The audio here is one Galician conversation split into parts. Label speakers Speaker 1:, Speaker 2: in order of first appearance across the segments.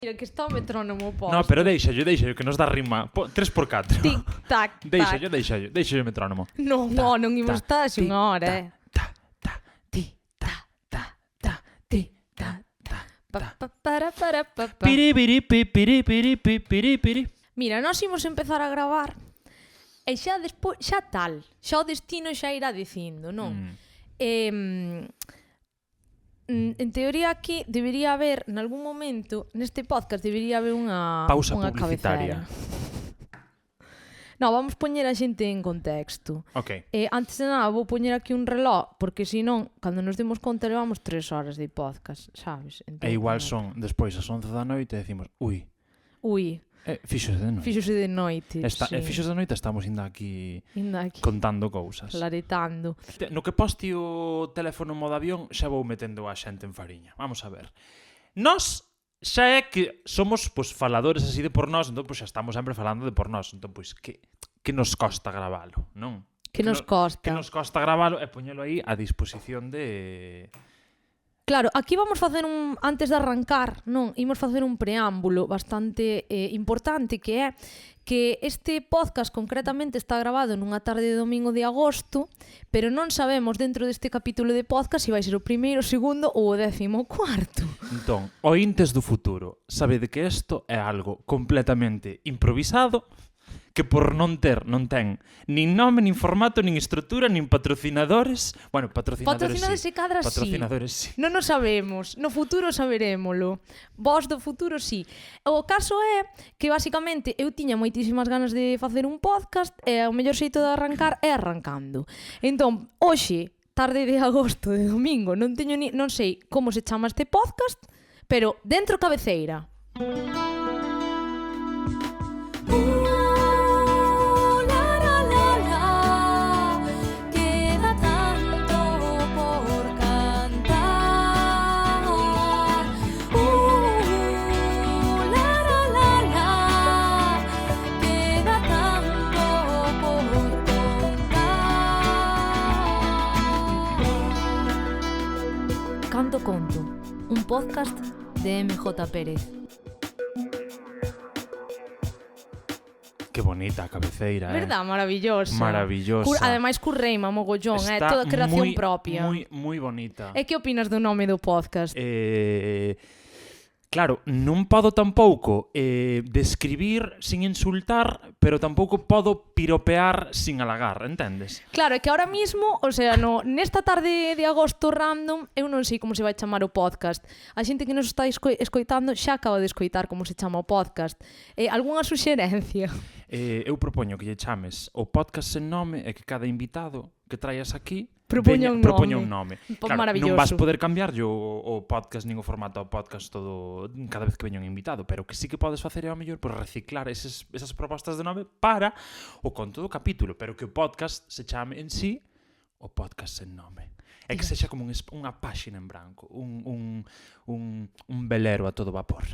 Speaker 1: Mira, que está o metrónomo posto.
Speaker 2: No, pero deixallo, que nos dá rima. 3x4.
Speaker 1: Tic, tac, tac.
Speaker 2: Deixallo o metrónomo.
Speaker 1: Non imos estar así unha hora,
Speaker 2: Ta, ta, ti, ta, ta, ta, ti, ta, ta, ta.
Speaker 1: Pa.
Speaker 2: Piri, piri.
Speaker 1: Mira, nós imos empezar a gravar e xa despois, xa o destino xa irá dicindo, non? En teoría aquí debería haber, nalgún momento, neste podcast debería haber unha
Speaker 2: pausa
Speaker 1: unha
Speaker 2: publicitaria.
Speaker 1: No, vamos poñer a xente en contexto.
Speaker 2: Ok.
Speaker 1: Antes de nada, vou poñer aquí un reloj, porque senón, cando nos demos conta, levamos 3 horas de podcast, sabes? Entón,
Speaker 2: E igual son despois as 11 da noite e decimos, ui, fíxose de noite.
Speaker 1: Fíxose de noite, sí.
Speaker 2: Fíxose de noite estamos indo aquí
Speaker 1: Aquí,
Speaker 2: contando cousas.
Speaker 1: laretando.
Speaker 2: No que poste o teléfono en modo avión xa vou metendo a xente en fariña. Vamos a ver. Nós xa é que somos faladores así de por nós, entón xa estamos sempre falando de por nós. Entón que nos costa gravalo, non?
Speaker 1: Que nos costa.
Speaker 2: Que nos costa gravalo e poñelo aí a disposición de...
Speaker 1: Claro, aquí vamos facer antes de arrancar, non, imos facer un preámbulo bastante importante, que é que este podcast concretamente está grabado nunha tarde de domingo de agosto, pero non sabemos dentro deste capítulo de podcast se vai ser o primeiro, o segundo ou o 14º.
Speaker 2: Entón, ointes do futuro, sabede que isto é algo completamente improvisado, que por non ten nin nome, nin formato, nin estrutura, nin patrocinadores. Bueno, patrocinadores
Speaker 1: se cadra
Speaker 2: patrocinadores sí.
Speaker 1: Non o sabemos, no futuro saberémolo. Vos do futuro sí. O caso é que basicamente eu tiña moitísimas ganas de facer un podcast e o mellor xeito de arrancar é arrancando. Entón, hoxe, tarde de agosto, de domingo, non sei como se chama este podcast, pero dentro cabeceira. Canto Conto, un podcast de MJ Pérez.
Speaker 2: Que bonita a cabeceira,
Speaker 1: Verdad, maravillosa.
Speaker 2: Maravillosa.
Speaker 1: Ademais, curreima mogollón, toda creación propia.
Speaker 2: Moi bonita.
Speaker 1: E que opinas do nome do podcast?
Speaker 2: Claro, non podo tampouco describir sin insultar, pero tampouco podo piropear sin halagar, entendes?
Speaker 1: Claro, é que ahora mismo, o sea, nesta tarde de agosto random, eu non sei como se vai chamar o podcast. A xente que nos está escoitando xa acaba de escoitar como se chama o podcast. Algúnha suxerencia?
Speaker 2: Eu propoño que lle chames o podcast sen nome e que cada invitado que traías aquí
Speaker 1: propoña un
Speaker 2: nome.
Speaker 1: Claro,
Speaker 2: non vas poder cambiar o podcast nin o formato do podcast todo cada vez que veña un invitado, pero que sí que podes facer é ao mellor por reciclar esas propostas de nome para o conto do capítulo, pero que o podcast se chame en sí o podcast sen nome. É que sexa como unha páxina en branco, un velero a todo vapor.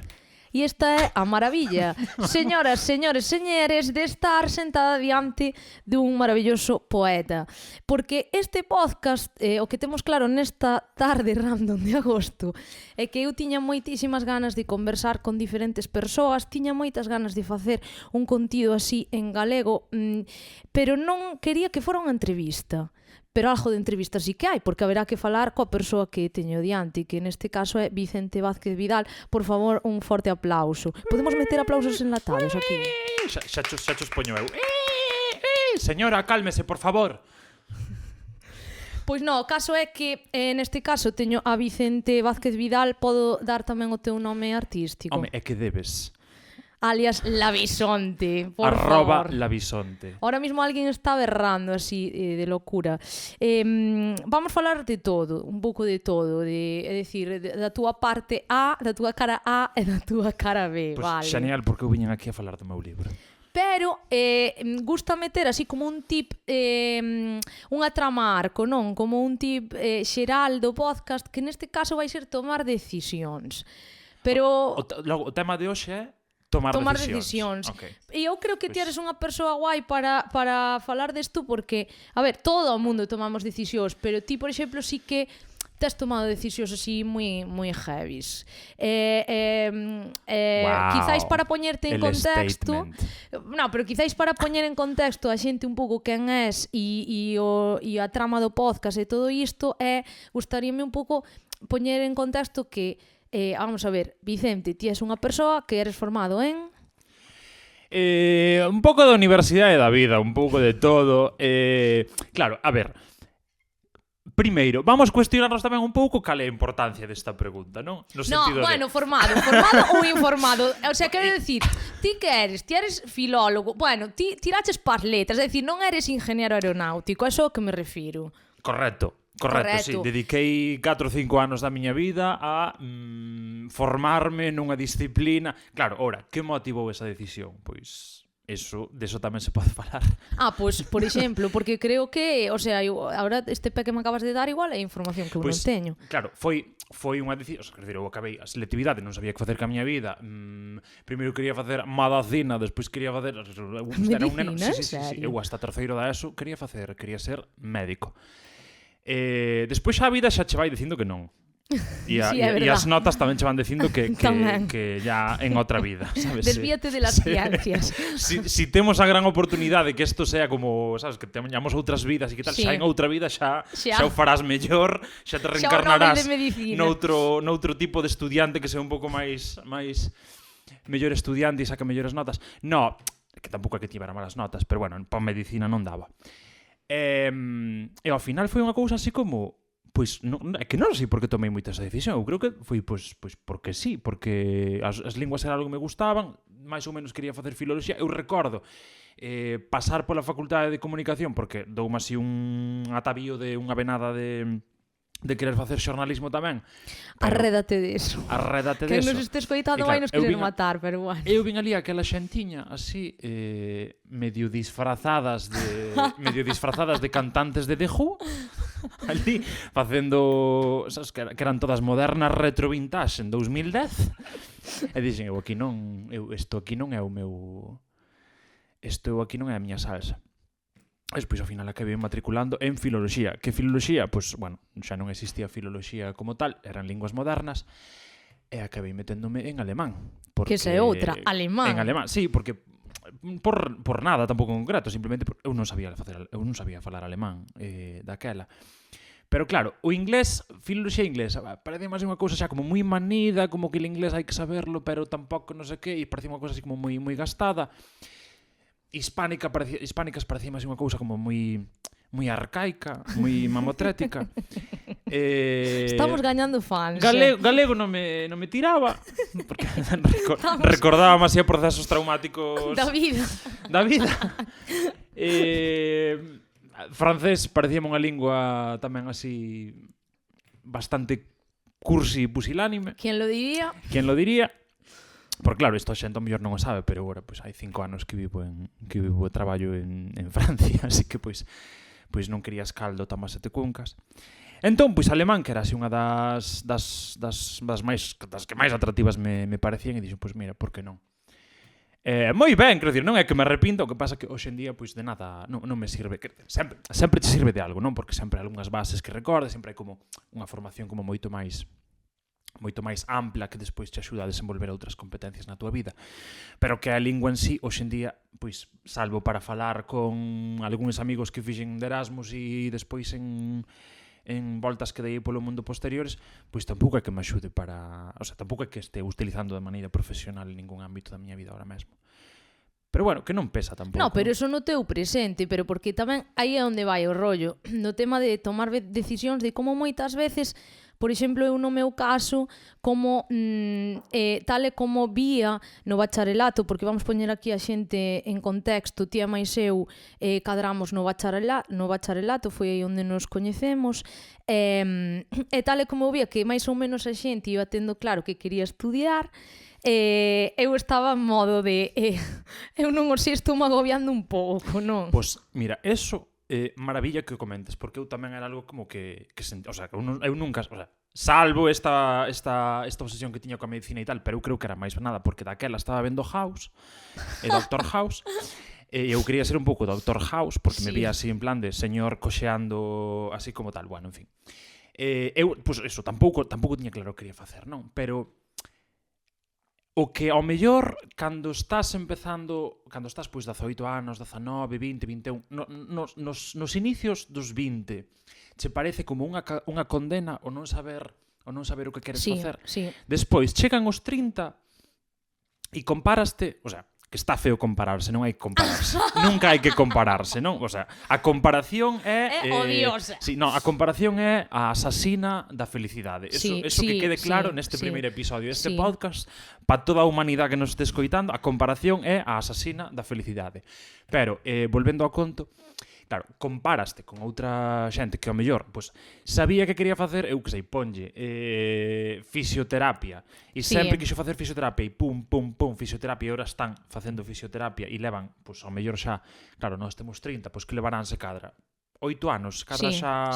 Speaker 1: E esta é a maravilla, señoras, señores, señores, de estar sentada diante dun maravilloso poeta. Porque este podcast, o que temos claro nesta tarde random de agosto, é que eu tiña moitísimas ganas de conversar con diferentes persoas, tiña moitas ganas de facer un contido así en galego, pero non quería que fora unha entrevista. Pero algo de entrevista sí que hai, porque haberá que falar coa persoa que teño diante, que neste caso é Vicente Vázquez Vidal. Por favor, un forte aplauso. Podemos meter aplausos enlatados aquí?
Speaker 2: Xa chos poño eu. Señora, cálmese, por favor.
Speaker 1: Pois non, o caso é que neste caso teño a Vicente Vázquez Vidal. Podo dar tamén o teu nome artístico?
Speaker 2: Home, é que debes.
Speaker 1: Alias Labisonte, por
Speaker 2: ¡Arroba
Speaker 1: favor.
Speaker 2: Labisonte!
Speaker 1: Ahora mismo alguén está berrando así de locura. Vamos falar de todo, un pouco de todo, é dicir, da túa parte A, da túa cara A e da túa cara B,
Speaker 2: Pues
Speaker 1: vale.
Speaker 2: Xenial, porque eu viñen aquí a falar do meu libro.
Speaker 1: Pero gusta meter así como un tip, unha trama arco, non? Como un tip xeral do podcast, que neste caso vai ser tomar decisións. Pero
Speaker 2: O tema de hoxe é tomar decisións.
Speaker 1: Okay. E eu creo que ti eres unha persoa guai para falar desto porque, a ver, todo o mundo tomamos decisións, pero ti, por exemplo, sí que tes tomado decisións así moi heavies.
Speaker 2: Wow,
Speaker 1: Quizáis para poñerte en
Speaker 2: el
Speaker 1: contexto...
Speaker 2: statement.
Speaker 1: No, pero quizáis para poñer en contexto a xente un pouco quen és e a trama do podcast e todo isto, gustaríame un pouco poñer en contexto que, vamos a ver, Vicente, ti és unha persoa que eres formado en...
Speaker 2: Un pouco da universidade da vida, un pouco de todo. Claro, a ver, primeiro, vamos cuestionarnos tamén un pouco cal é a importancia desta pregunta, non? No sentido
Speaker 1: bueno, formado ou informado. O sea, quero decir, ti que eres? Ti eres filólogo. Bueno, ti tiraches pas letras, é dicir, non eres ingeniero aeronáutico, a eso que me refiro.
Speaker 2: Correcto, sí. Dediquei 4 ou 5 anos da miña vida a formarme nunha disciplina. Claro, ora, que motivou esa decisión? Pois deso tamén se pode falar.
Speaker 1: Pois, por exemplo, porque creo que, o sea, agora este pé que me acabas de dar igual é información que eu non teño.
Speaker 2: Claro, foi unha decisión, quer dizer, eu acabei a selectividade, non sabía que facer ca miña vida. Primeiro quería facer medicina, despois quería facer
Speaker 1: medicina,
Speaker 2: sí, eu hasta terceiro da ESO quería ser médico. Despois xa a vida xa che vai dicindo que non. E as notas tamén che van dicindo que ya en outra vida, sabes?
Speaker 1: Desvíate de las ciencias.
Speaker 2: Si temos a gran oportunidade que isto sea como, sabes, que teñamos outras vidas e que tal, xa en outra vida xa o farás mellor, xa te reencarnarás noutro tipo de estudiante que sea un pouco máis mellor estudiante e saque mellores notas. No, que tampouco é que tivera malas notas, pero bueno, para medicina non daba. E ao final foi unha cousa así como... Pois é que non sei por que tomei moita esa decisión. Eu creo que foi pois porque sí, porque as linguas era algo que me gustaban, máis ou menos quería facer filoloxía. Eu recordo pasar pola facultade de comunicación porque doume así un atavío de unha venada de querer facer xornalismo tamén.
Speaker 1: Arrédate deso. Que nos estes coitado vai nos querer matar, pero bueno.
Speaker 2: Eu vin ali aquela xentiña así medio disfrazadas de cantantes de The Who. Ali facendo, sabes, que eran todas modernas retro vintage en 2010. E dixen, isto aquí non é o meu... Isto aquí non é a miña salsa. Despois, ao final, acabei matriculando en filoloxía. Que filoloxía? Pois, bueno, xa non existía filoloxía como tal, eran linguas modernas, e acabei meténdome en alemán.
Speaker 1: Que esa é outra, alemán.
Speaker 2: En alemán, sí, porque por nada tampouco en concreto, simplemente porque eu non sabía falar alemán daquela. Pero claro, o inglés, filoloxía inglesa, parece máis unha cousa xa como moi manida, como que o inglés hai que saberlo, pero tampouco non sei que, e parece unha cousa así como moi gastada. Hispánicas parecía máis unha cousa como moi arcaica, moi mamotrética.
Speaker 1: Estamos gañando fans.
Speaker 2: Galego non me tiraba, porque recordaba así procesos traumáticos
Speaker 1: da vida.
Speaker 2: Francés parecíame unha lingua tamén así bastante cursi e pusilánime.
Speaker 1: ¿Quién lo diría?
Speaker 2: Porque claro, isto a xente ao mellor non o sabe, pero agora pois hai 5 anos que vivo e traballo en Francia, así que pois non querías caldo tamas sete cuncas. Entón, pois alemán, que era así unha das que máis atractivas me parecían, e dixo, pois mira, por que non? Moi ben, quero dicir, non é que me arrepindo, o que pasa que hoxe en día pois de nada non me sirve, sempre te sirve de algo, non? Porque sempre hai algunhas bases que recordas, sempre hai como unha formación como moito máis ampla que despois te axuda a desenvolver outras competencias na túa vida. Pero que a lingua en sí, hoxe en día, pois, salvo para falar con algúns amigos que fixen de Erasmus e despois en voltas que dei polo mundo posteriores, pois tampouco é que me axude para... O sea, tampouco é que este utilizando de maneira profesional en ningún ámbito da miña vida ahora mesmo. Pero bueno, que non pesa tampouco.
Speaker 1: No, pero eso no teu presente, pero porque tamén aí é onde vai o rollo, no tema de tomar decisións de como moitas veces... Por exemplo, eu no meu caso, como tal e como vía no bacharelato, porque vamos poñer aquí a xente en contexto, tía máis eu cadramos no bacharelato, foi aí onde nos coñecemos, e tal e como vía que máis ou menos a xente iba tendo claro que quería estudiar, eu estaba en modo de eu non o sei, estou me agobiando un pouco, non?
Speaker 2: Pois, mira, eso... maravilla que o comentes, porque eu tamén era algo como que o sea, eu nunca, o sea, salvo esta obsesión que tiña coa medicina e tal, pero eu creo que era máis nada porque daquela estaba vendo House e Doctor House e eu quería ser un pouco Doctor House porque me vía así en plan de señor coxeando así como tal, bueno, en fin. eu, pois, eso, tampouco tiña claro o que quería facer, non? Pero o que ao mellor cando estás pois 18 anos, 19, 20, 21, nos inicios dos 20, che parece como unha condena o non saber o que queres facer.
Speaker 1: Sí.
Speaker 2: Despois chegan os 30 e compáraste, o sea, que está feo compararse, non hai que compararse. Nunca hai que compararse, non? O sea, a comparación é
Speaker 1: odiosa.
Speaker 2: Sí, non, a comparación é a asasina da felicidade. Eso que quede claro neste primeiro episodio deste podcast, para toda a humanidade que nos este escoitando, a comparación é a asasina da felicidade. Pero volvendo ao conto, claro, comparaste con outra xente que ao mellor, pois, sabía que quería facer, eu que sei, ponlle fisioterapia, e sempre quixo facer fisioterapia, e pum, fisioterapia, e ahora están facendo fisioterapia, e levan, pois, ao mellor xa, claro, nós temos 30, pois que levaránse cadra 8 anos, cadra xa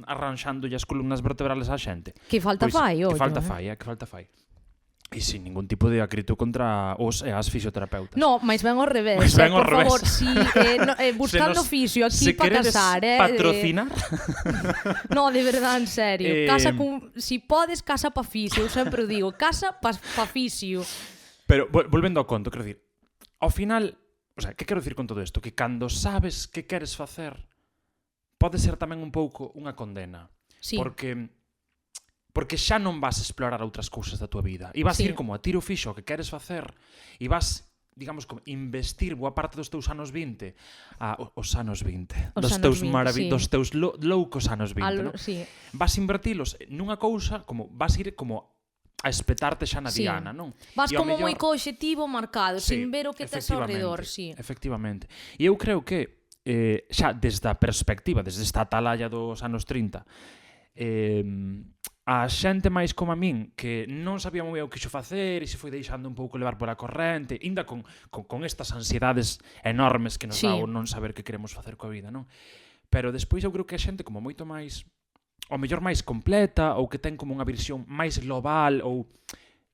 Speaker 2: arranxándolle as columnas vertebrales á xente.
Speaker 1: Que falta fai,
Speaker 2: Que falta fai. E sin ningún tipo de acrito contra os e as fisioterapeutas.
Speaker 1: No, mas ben ao revés.
Speaker 2: Por
Speaker 1: favor, si, buscando fisio aquí para casar.
Speaker 2: Patrocinar?
Speaker 1: No, de verdade, en serio. Casa si podes, casa pa fisio. Eu sempre digo, casa pa fisio.
Speaker 2: Pero, volvendo ao conto, quero dicir, ao final, o sea, que quero dicir con todo isto? Que cando sabes que queres facer, pode ser tamén un pouco unha condena.
Speaker 1: Sí.
Speaker 2: Porque xa non vas a explorar outras cousas da tua vida. E vas ir como a tiro fixo o que queres facer e vas, digamos, como investir boa parte dos teus anos 20 os anos 20. Dos teus loucos anos 20, non? Vas invertilos nunha cousa, como vas ir como a espetarte xa na diana, non?
Speaker 1: Vas como moi co obxectivo marcado, sin ver o que tes ao redor,
Speaker 2: Efectivamente. E eu creo que xa desde a perspectiva, desde esta atalaya dos anos 30, a xente máis como a min que non sabía moi ben o que xo facer e se foi deixando un pouco levar pola corrente, ainda con estas ansiedades enormes que nos dá o non saber que queremos facer coa vida, non? Pero despois eu creo que a xente como moito máis, ou mellor máis completa, ou que ten como unha visión máis global, ou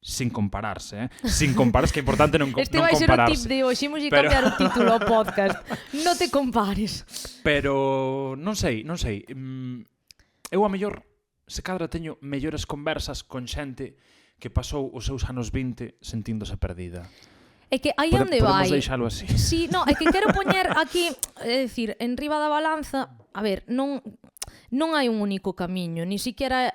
Speaker 2: sin compararse, sin compararse, que é importante non compararse.
Speaker 1: Este vai ser o tip de hoxe, imos cambiar o título ao podcast. Non te compares.
Speaker 2: Pero non sei. Eu a mellor se cadra teño mellores conversas con xente que pasou os seus anos 20 sentíndose perdida.
Speaker 1: É que aí onde vai.
Speaker 2: Podemos deixalo así.
Speaker 1: Sí, no, é que quero poñer aquí, é dicir, en riba da balanza, a ver, non hai un único camiño, ni siquiera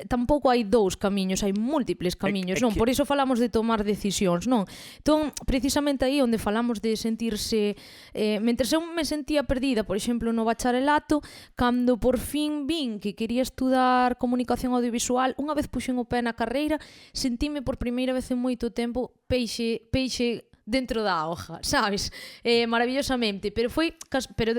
Speaker 1: tampouco hai dous camiños, hai múltiples camiños, non? Por iso falamos de tomar decisións, non? Entón, precisamente aí onde falamos de sentirse mentres eu me sentía perdida, por exemplo, no bacharelato, cando por fin vin que quería estudar comunicación audiovisual, unha vez puxen o pé na carreira, sentíme por primeira vez en moito tempo peixe dentro da hoja, sabes? Maravillosamente, pero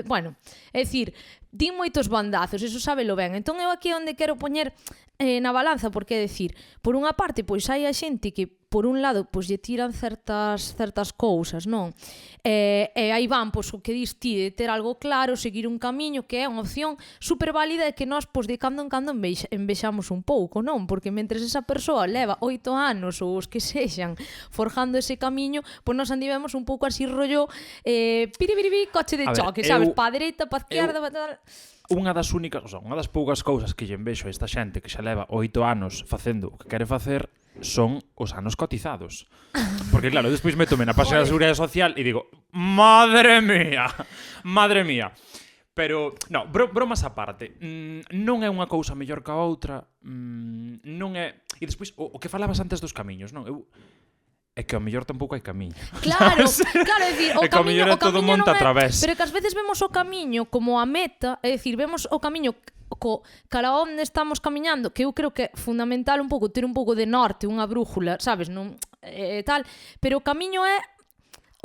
Speaker 1: bueno, é dicir, din moitos bandazos, eso sábelo ben. Entón eu aquí onde quero poñer na balanza, porque é dicir, por unha parte, pois hai a xente que por un lado, pois lle tiran certas cousas, non? E aí van, pois, o que dis ti, de ter algo claro, seguir un camiño, que é unha opción super válida e que nós, pois, de cando en cando envexamos un pouco, non? Porque mentres esa persoa leva 8 anos ou os que sexan forjando ese camiño, pois nós andivemos un pouco así rollo piribiribi, coche de choque, sabes? Pa dereita, pa esquerda, pa tal.
Speaker 2: Unha das poucas cousas que lle envexo a esta xente que xa leva 8 anos facendo o que quere facer son os anos cotizados. Porque claro, despois métome na página da Seguridade Social e digo, madre mía. Pero, no, bromas aparte, non é unha cousa mellor que a outra, non é... E despois, o que falabas antes dos camiños, non? É que ao mellor tampouco hai camiño.
Speaker 1: Claro, é dicir, o camiño
Speaker 2: é todo monte a través.
Speaker 1: Pero que ás veces vemos o camiño como a meta, é dicir, vemos o camiño cara onde estamos camiñando, que eu creo que é fundamental un pouco ter un pouco de norte, unha brújula, sabes, non tal, pero o camiño é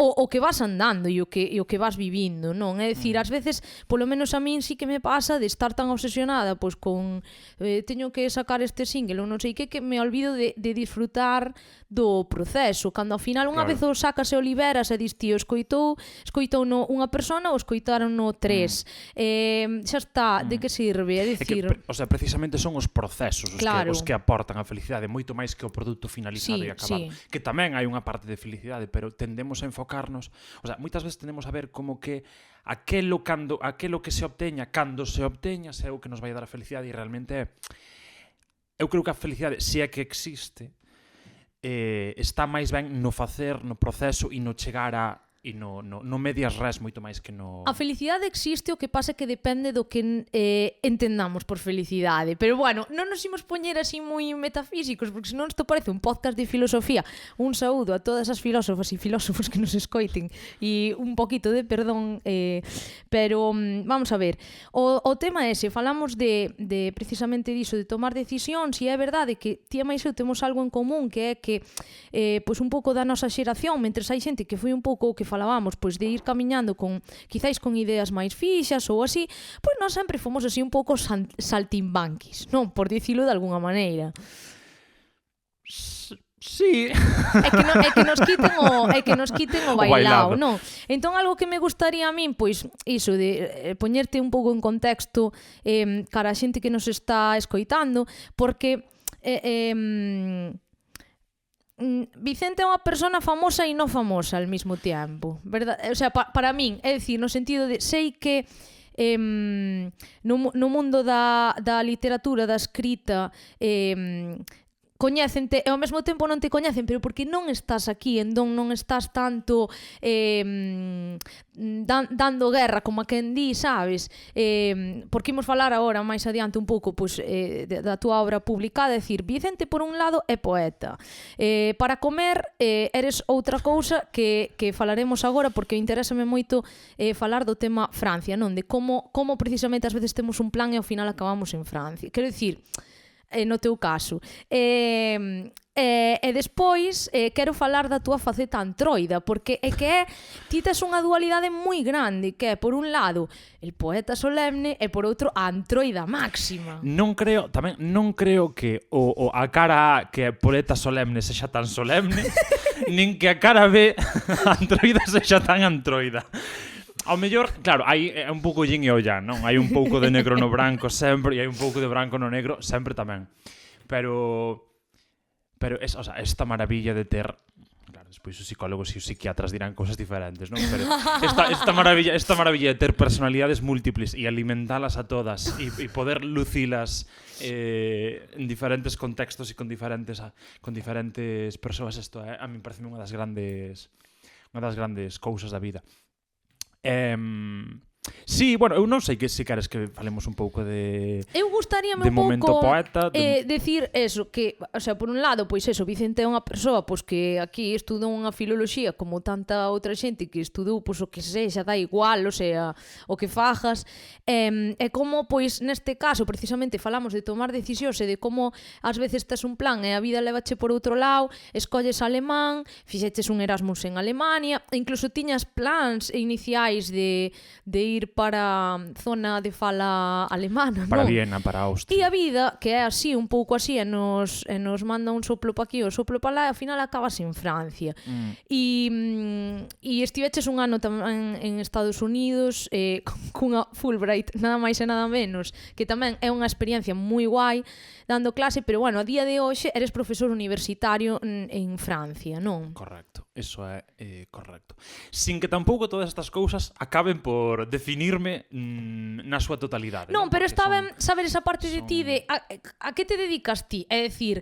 Speaker 1: o que vas andando e o que vas vivindo, non? É dicir, ás veces, polo menos a min sí que me pasa de estar tan obsesionada pois con teño que sacar este single ou non sei que me olvido de disfrutar do proceso, cando ao final unha
Speaker 2: Claro.
Speaker 1: vez o sacas e o liberas e dis, tío, escoitou no unha persona ou escoitaron no tres, xa está, de que sirve? É
Speaker 2: É que,
Speaker 1: dicir,
Speaker 2: o sea, precisamente son os procesos
Speaker 1: Claro.
Speaker 2: os que aportan a felicidade, moito máis que o produto finalizado
Speaker 1: Sí,
Speaker 2: e acabado.
Speaker 1: sí.
Speaker 2: Que tamén hai unha parte de felicidade, pero tendemos a enfocarnos, o sea, moitas veces tendemos a ver como que aquelo que se obteña, cando se obteña, é o que nos vai dar a felicidade, e realmente eu creo que a felicidade, se é que existe, está máis ben no facer, no proceso e no chegar a e no medias res moito máis que no...
Speaker 1: A felicidade existe, o que pasa é que depende do que entendamos por felicidade. Pero bueno, non nos imos poñer así moi metafísicos, porque senón isto parece un podcast de filosofía. Un saúdo a todas as filósofas e filósofos que nos escoiten e un poquito de perdón, pero vamos a ver. O tema é ese, falamos de precisamente diso, de tomar decisións, e é verdade que ti e máis eu temos algo en común, que é que pois un pouco da nosa xeración, mentres hai xente que foi un pouco o que falábamos, pois de ir camiñando con quizáis con ideas máis fixas ou así, pois nós sempre fomos así un pouco saltimbanquis, non? Por dicilo de alguna maneira.
Speaker 2: Sí.
Speaker 1: É que nos quiten o bailao,
Speaker 2: bailado.
Speaker 1: non? Entón, algo que me gustaría a min, pois, iso de poñerte un pouco en contexto cara a xente que nos está escoitando, porque Vicente é unha persona famosa e non famosa ao mesmo tempo, verdad? O sea, para min, é dicir, no sentido de sei que no mundo da literatura, da escrita, coñécente e ao mesmo tempo non te coñecen, pero porque non estás aquí, entón non estás tanto dando guerra como a quen di, sabes? Porque imos falar agora máis adiante un pouco pois, da túa obra publicada, é dicir, Vicente por un lado é poeta, para comer eres outra cousa que falaremos agora, porque interésame moito falar do tema Francia, non? De como precisamente ás veces temos un plan e ao final acabamos en Francia. Quero dicir, no teu caso. E despois quero falar da túa faceta antroida, porque é que ti tes unha dualidade moi grande, que é, por un lado, el poeta solemne e por outro, a antroida máxima.
Speaker 2: Non creo que a cara A, que é poeta solemne, sexa tan solemne, nin que a cara B, a antroida, sexa tan antroida. Ao mellor, claro, hai un pouco yin e o yang, non? Hai un pouco de negro no branco sempre e hai un pouco de branco no negro sempre tamén. Pero o sea, esta maravilla de ter, claro, despois os psicólogos e os psiquiatras dirán cousas diferentes, non? Pero esta maravilla de ter personalidades múltiples e alimentalas a todas e poder lucilas en diferentes contextos e con diferentes persoas, isto a mí parece unha das grandes cousas da vida. Sí, bueno, eu non sei que se queres que falemos un pouco de...
Speaker 1: Eu gustaríame
Speaker 2: de
Speaker 1: un
Speaker 2: momento
Speaker 1: pouco
Speaker 2: poeta,
Speaker 1: decir eso, que, o sea, por un lado, pois eso, Vicente é unha persoa pois que aquí estudou unha filoloxía como tanta outra xente que estudou pois o que sexa, dá igual, o sea, o que fajas, e como, pois, neste caso, precisamente falamos de tomar decisións e de como ás veces tes un plan e a vida levache por outro lado, escolles alemán, fixeches un Erasmus en Alemania, e incluso tiñas plans iniciais de ir para zona de fala alemana,
Speaker 2: para
Speaker 1: non?
Speaker 2: Viena, para Austria.
Speaker 1: E a vida, que é así, un pouco así, e nos manda un soplo pa aquí, o soplo pa lá, e ao final acabas en Francia. E estiveches un ano tamén en Estados Unidos cunha Fulbright, nada máis e nada menos, que tamén é unha experiencia moi guai dando clase, pero bueno, a día de hoxe eres profesor universitario en Francia, non?
Speaker 2: Correcto, eso é correcto. Sin que tampouco todas estas cousas acaben por definirme na súa totalidade.
Speaker 1: Non, pero
Speaker 2: Porque
Speaker 1: está ben saber esa parte de ti de a que te dedicas ti, é dicir,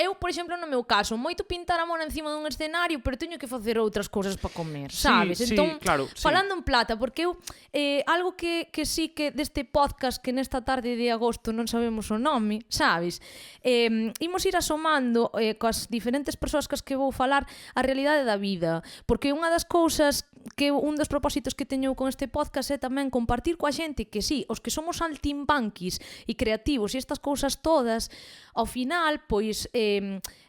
Speaker 1: eu, por exemplo, no meu caso, moito pintar a mona encima dun escenario, pero teño que facer outras cousas para comer, sabes?
Speaker 2: Sí,
Speaker 1: entón,
Speaker 2: claro, sí.
Speaker 1: falando en plata, porque eu algo que sí que deste podcast que nesta tarde de agosto non sabemos o nome, sabes? Imos ir asomando coas diferentes persoas cas que vou falar a realidade da vida, porque unha das cousas que un dos propósitos que teño con este podcast é tamén compartir coa xente que sí, os que somos saltimbanquis e creativos e estas cousas todas, ao final, pois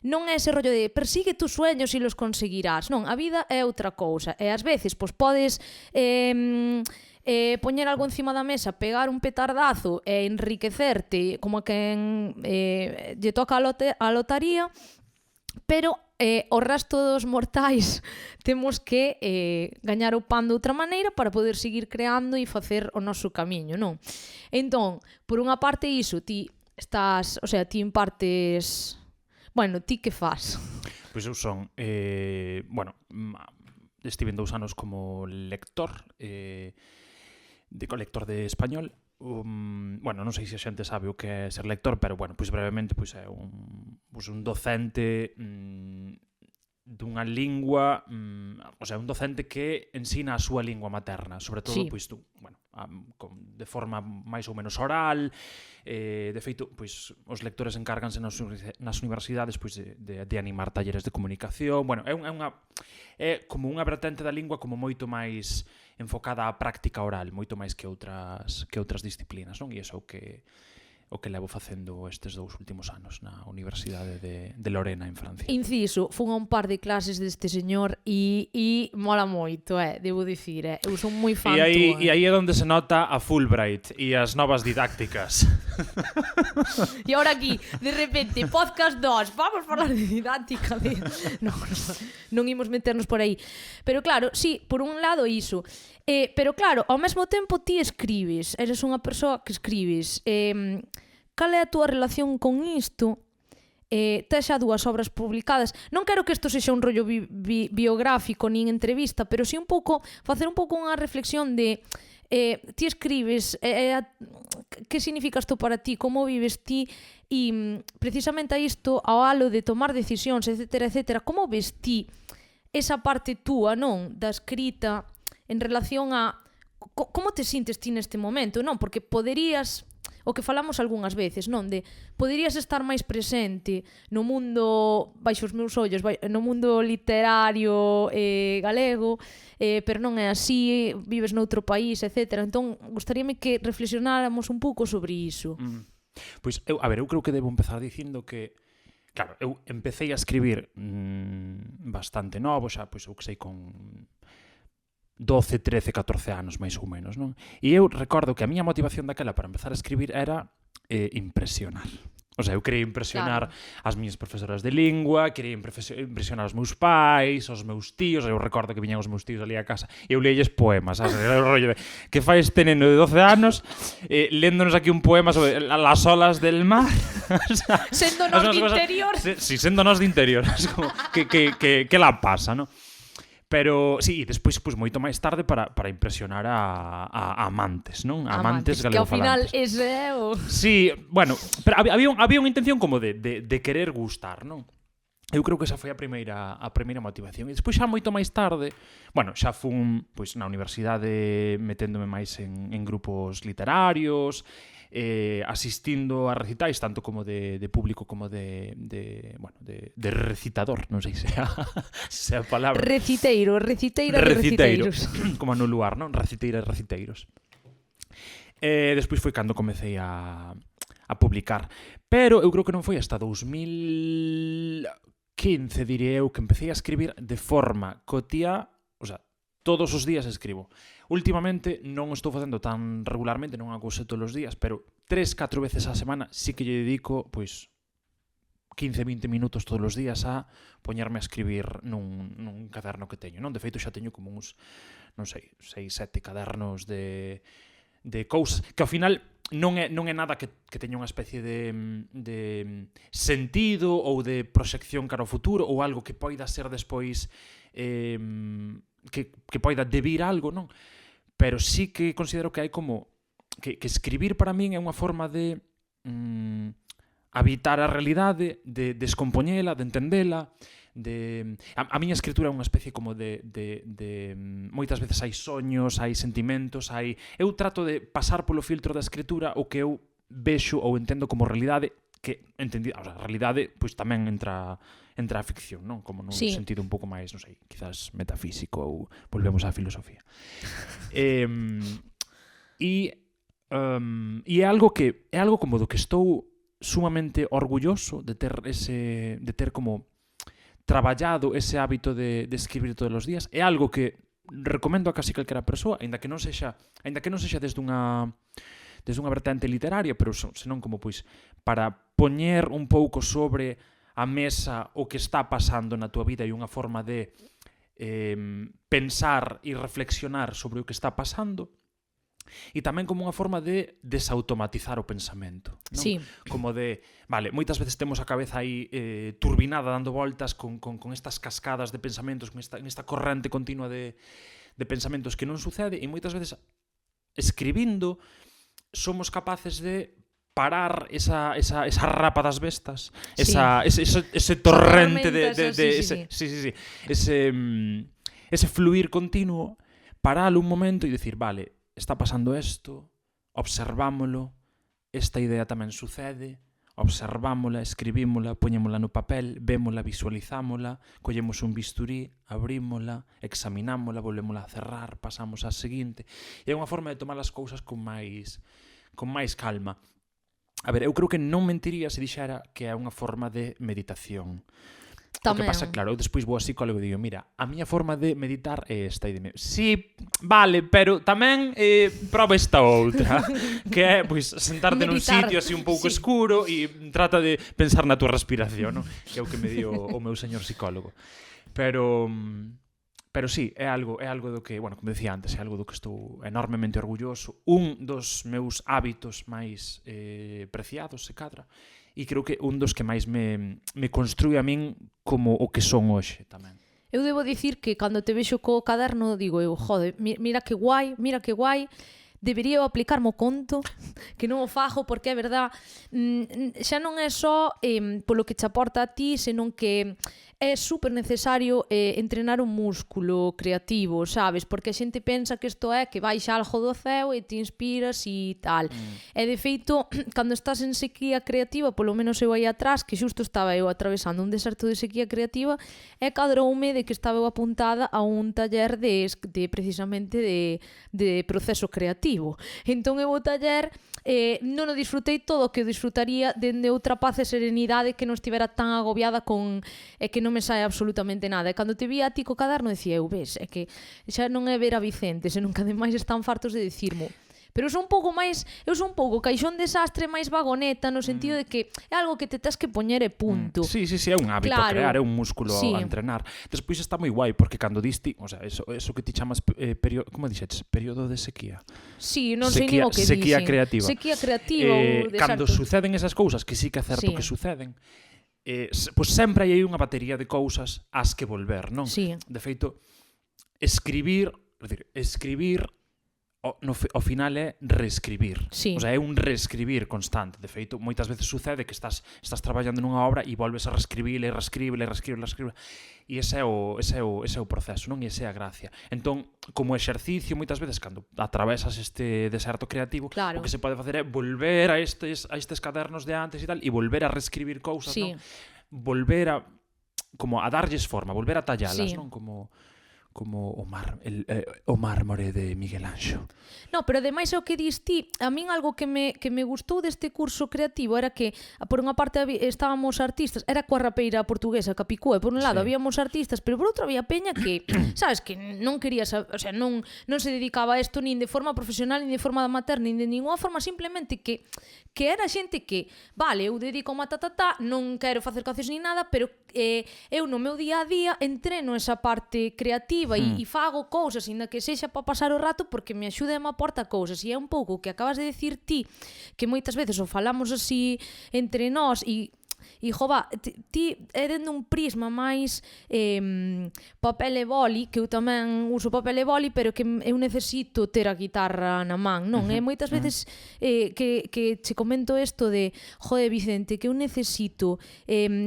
Speaker 1: non é ese rollo de persigue tus sueños e los conseguirás, non, a vida é outra cousa, e ás veces pois podes poñer algo encima da mesa, pegar un petardazo e enriquecerte como a quen lle toca a lotaría, pero o resto dos mortais temos que gañar o pan de outra maneira para poder seguir creando e facer o noso camiño, non? Entón, por unha parte iso, ti estás, o sea, ti impartes... Bueno, ti que fas?
Speaker 2: Pois eu son, estiven 2 anos como lector, lector de español. Non sei se a xente sabe o que é ser lector, pero, pois brevemente, pois é un docente dunha lingua, un docente que ensina a súa lingua materna, sobre todo,
Speaker 1: Sí.
Speaker 2: pois de forma máis ou menos oral. De feito, pois os lectores encárganse nas universidades pois de animar talleres de comunicación. É como unha vertente da lingua como moito máis enfocada á práctica oral, moito máis que outras disciplinas, non? E iso é o que levo facendo estes 2 últimos anos na Universidade de Lorena, en Francia.
Speaker 1: Inciso, fun a un par de clases deste señor e mola moito, debo dicir, eu son moi fan túa.
Speaker 2: E aí é onde se nota a Fulbright e as novas didácticas.
Speaker 1: E agora aquí, de repente, podcast 2, vamos falar de didáctica de... Non imos meternos por aí. Pero claro, sí, por un lado iso. Pero claro, ao mesmo tempo ti escribes, eres unha persoa que escribes. Cal é a túa relación con isto? Tes xa 2 obras publicadas. Non quero que isto sexa un rollo biográfico nin entrevista, pero sí un pouco, facer un pouco unha reflexión de ti escribes, que significa isto para ti, como vives ti, e precisamente a isto, ao halo de tomar decisións, etcétera, etcétera, como ves ti esa parte túa, non, da escrita en relación a como te sintes ti neste momento, non? Porque poderías, o que falamos algunhas veces, non? De poderías estar máis presente no mundo, baixo os meus ollos, no mundo literario galego, pero non é así, vives noutro país, etc. Entón, gostaríame que reflexionáramos un pouco sobre iso.
Speaker 2: Pois, eu creo que debo empezar dicindo que, claro, eu empecé a escribir bastante novo, xa, pois eu que sei, con 12, 13, 14 anos, máis ou menos, non? E eu recordo que a miña motivación daquela para empezar a escribir era impresionar. O sea, eu quería impresionar as miñas profesoras de lingua, quería impresionar os meus pais, os meus tíos. Eu recordo que viñan os meus tíos ali a casa e eu leelles poemas, sabes? Era o rollo de que fai este neno de 12 anos léndonos aquí un poema sobre las olas del mar. O sea,
Speaker 1: sendo nos de interior.
Speaker 2: Sí, sendo nos de interior. Que la pasa, non? Pero, sí, e despois, pois, moito máis tarde para impresionar a amantes, non? Amantes
Speaker 1: que ao final
Speaker 2: galegofalantes.
Speaker 1: ese é o...
Speaker 2: Sí, bueno, pero había unha intención como de querer gustar, non? Eu creo que esa foi a primeira motivación. E despois xa moito máis tarde, xa fun pois, na universidade meténdome máis en grupos literarios, asistindo a recitais, tanto como de público como de recitador, non sei se é a palabra.
Speaker 1: Reciteiro de reciteiros.
Speaker 2: Como no lugar, non? Reciteira de reciteiros. Despois foi cando comecei a publicar. Pero eu creo que non foi hasta 2015, diría eu, que empecé a escribir de forma cotiá, o sea, todos os días escribo. Últimamente non estou facendo tan regularmente, non hago todos os días, pero 3-4 veces á semana sí que lle dedico, pois, 15-20 minutos todos os días a poñerme a escribir nun caderno que teño, non? De feito, xa teño como uns, non sei, 6-7 cadernos de cousas que ao final non é nada que teña unha especie de sentido ou de proxección cara ao futuro ou algo que poida ser despois que poida debir algo, non? Pero sí que considero que hai como que escribir para min é unha forma de habitar a realidade, de descompoñela, de entendela, a miña escritura é unha especie como de moitas veces hai soños, hai sentimentos, eu trato de pasar polo filtro da escritura o que eu vexo ou entendo como realidade, que a realidade pois tamén entra a ficción, non? Como nun sentido un pouco máis, non sei, quizás metafísico, ou volvemos á filosofía. E é algo como do que estou sumamente orgulloso de ter como traballado ese hábito de escribir todos os días. É algo que recomendo a casi calquera persoa, aínda que non sexa desde unha vertente literaria, pero senón como pois para poñer un pouco sobre a mesa o que está pasando na túa vida e unha forma de pensar e reflexionar sobre o que está pasando, e tamén como unha forma de desautomatizar o pensamento, non?
Speaker 1: Sí.
Speaker 2: Como de, vale, moitas veces temos a cabeza aí turbinada, dando voltas con estas cascadas de pensamentos, con esta corrente continua de pensamentos que non sucede, e moitas veces escribindo somos capaces de parar esa rapa das bestas, ese torrente ese fluir continuo, paralo un momento e dicir, vale, está pasando isto, observámolo, esta idea tamén sucede, observámola, escribímola, poñémola no papel, vémola, visualizámola, collemos un bisturí, abrímola, examinámola, volvémola a cerrar, pasamos á seguinte. E é unha forma de tomar as cousas con máis calma. A ver, eu creo que non mentiría se dixera que é unha forma de meditación.
Speaker 1: Tamén.
Speaker 2: O que pasa, claro, eu despois vou ao psicólogo e digo, mira, a miña forma de meditar é esta. E dime, sí, vale, pero tamén proba esta outra, que é, pois, sentarte nun sitio así un pouco escuro e trata de pensar na tua respiración, non? Que é o que me dio o meu señor psicólogo. Pero sí, é algo do que, bueno, como decía antes, é algo do que estou enormemente orgulloso. Un dos meus hábitos máis preciados, se cadra, e creo que un dos que máis me construe a min como o que son hoxe tamén.
Speaker 1: Eu debo dicir que cando te vexo co caderno digo eu, jode, mira que guai, debería eu aplicarme o conto, que non o fago porque é verdad, xa non é só polo que che aporta a ti, senón que é super necesario entrenar un músculo creativo, sabes? Porque a xente pensa que isto é que baixa algo do ceo e te inspiras e tal. E de feito, cando estás en sequía creativa, polo menos eu aí atrás, que xusto estaba eu atravesando un deserto de sequía creativa, e cadroume de que estaba eu apuntada a un taller de precisamente de proceso creativo. Entón eu o taller non o disfrutei todo o que o disfrutaría dende outra paz e serenidade, que non estivera tan agobiada con que non me sae absolutamente nada. E cando te vi a ti co caderno dicía eu, ves, é que xa non é ver a Vicente, senón que ademais están fartos de dicirmo. Pero eu son un pouco caixón desastre máis vagoneta, no sentido de que é algo que te tes que poñer e punto.
Speaker 2: Sí, é un hábito a crear, é un músculo a entrenar. Despois está moi guai, porque cando diste, o sea, eso que ti chamas como dixetes, período de sequía.
Speaker 1: Sí, non sei nin o que
Speaker 2: sequía
Speaker 1: dixen.
Speaker 2: creativa.
Speaker 1: Sequía creativa ou deserto.
Speaker 2: Cando suceden esas cousas, que sí que é certo que suceden, pois sempre hai unha batería de cousas ás que volver, non?
Speaker 1: Sí.
Speaker 2: De feito, escribir ao final é reescribir.
Speaker 1: Sí.
Speaker 2: O sea, é un reescribir constante. De feito, moitas veces sucede que estás traballando nunha obra e volves a reescribirla. E ese é o proceso, non? E esa é a gracia. Entón, como exercicio, moitas veces, cando atravesas este deserto creativo,
Speaker 1: claro,
Speaker 2: o que se pode facer é volver a estes cadernos de antes e tal, e volver a reescribir cousas, non? Volver a darlles forma, volver a tallalas, non? Como o mármore de Miguel Anxo.
Speaker 1: No, pero ademais é o que dis ti, a min algo que me gustou deste curso creativo era que, por unha parte estábamos artistas, era coa rapeira portuguesa Capicúa, por un lado habíamos artistas, pero por outro había peña que, sabes, que non quería, o sea, non se dedicaba a isto nin de forma profesional, nin de forma amateur, nin de ninguna forma, simplemente que era xente que, vale, eu dedico a matatata, non quero facer cancións nin nada, pero eu no meu día a día entreno esa parte creativa e fago cousas, ainda que sexa para pasar o rato, porque me axuda e me aporta cousas. E é un pouco o que acabas de decir ti, que moitas veces o falamos así entre nós e jova, ti é dentro un prisma máis papel e boli, que eu tamén uso papel e boli, pero que eu necesito ter a guitarra na man, non? E moitas veces que che comento isto de, jode Vicente, que eu necesito,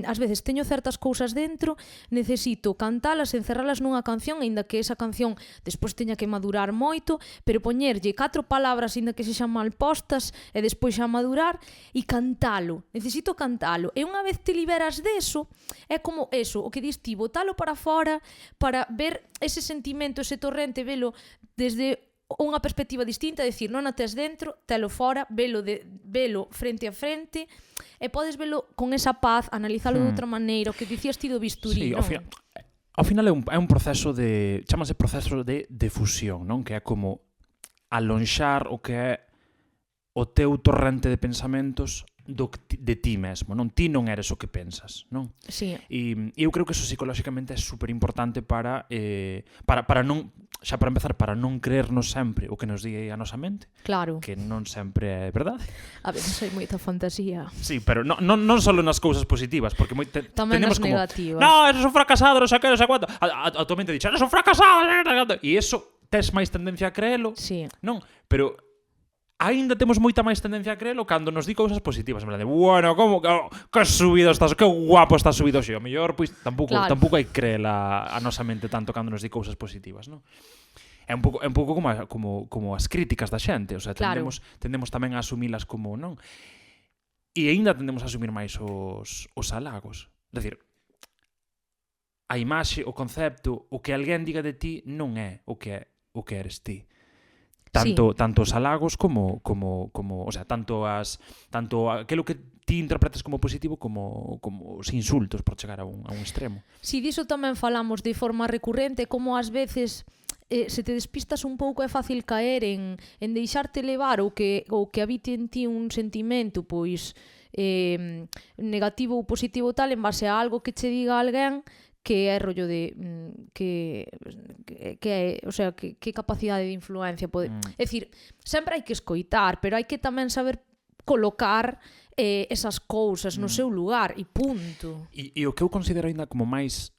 Speaker 1: ás veces teño certas cousas dentro, necesito cantalas, encerralas nunha canción, aínda que esa canción despois teña que madurar moito, pero poñerlle 4 palabras aínda que sexan mal postas e despois xa madurar e cantalo. Necesito cantalo. E unha vez te liberas deso, é como eso, o que dis ti, botalo para fora, para ver ese sentimento, ese torrente, velo desde unha perspectiva distinta, decir, non a tes dentro, telo fora, velo frente a frente, e podes velo con esa paz, analizalo de outra maneira, o que dicías ti do bisturí, non?
Speaker 2: Ao final é un proceso chamase proceso de difusión, non? Que é como alonxar o que é o teu torrente de pensamentos de ti mesmo, non? Ti non eres o que pensas, non?
Speaker 1: Sí.
Speaker 2: E eu creo que eso psicolóxicamente é super importante para non, xa para empezar, para non creernos sempre o que nos diga a nosa mente,
Speaker 1: Claro.
Speaker 2: que non sempre é verdade.
Speaker 1: A veces hai moita fantasía.
Speaker 2: Sí, pero non só nas cousas positivas, porque
Speaker 1: Tamén
Speaker 2: tenemos
Speaker 1: nas
Speaker 2: como
Speaker 1: negativas.
Speaker 2: no, eres un fracasado, non sei que, non sei quanto. A tua mente dixe, eres un fracasado, e iso tes máis tendencia a creelo.
Speaker 1: Sí.
Speaker 2: Non, pero aínda temos moita máis tendencia a creelo cando nos di cousas positivas, en plan de, bueno, como que subido estás, que guapo estás subido hoxe. O mellor, pois, tampouco hai que creela a nosa mente tanto cando nos di cousas positivas, non? É un pouco como as críticas da xente, o sea, tendemos tamén a asumilas como, non? E aínda tendemos a asumir máis os halagos. É dicir, a imaxe, o concepto, o que alguén diga de ti non é o que eres ti. Tanto os halagos como o sea, tanto aquilo que ti interpretas como positivo como os insultos, por chegar a un extremo.
Speaker 1: Si, diso tamén falamos de forma recurrente, como ás veces se te despistas un pouco é fácil caer en deixarte levar ou que habite en ti un sentimento pois negativo ou positivo tal en base a algo que che diga alguén que é rollo de o sea, que capacidade de influencia pode... É dicir, sempre hai que escoitar, pero hai que tamén saber colocar esas cousas no seu lugar e punto.
Speaker 2: E o que eu considero ainda como máis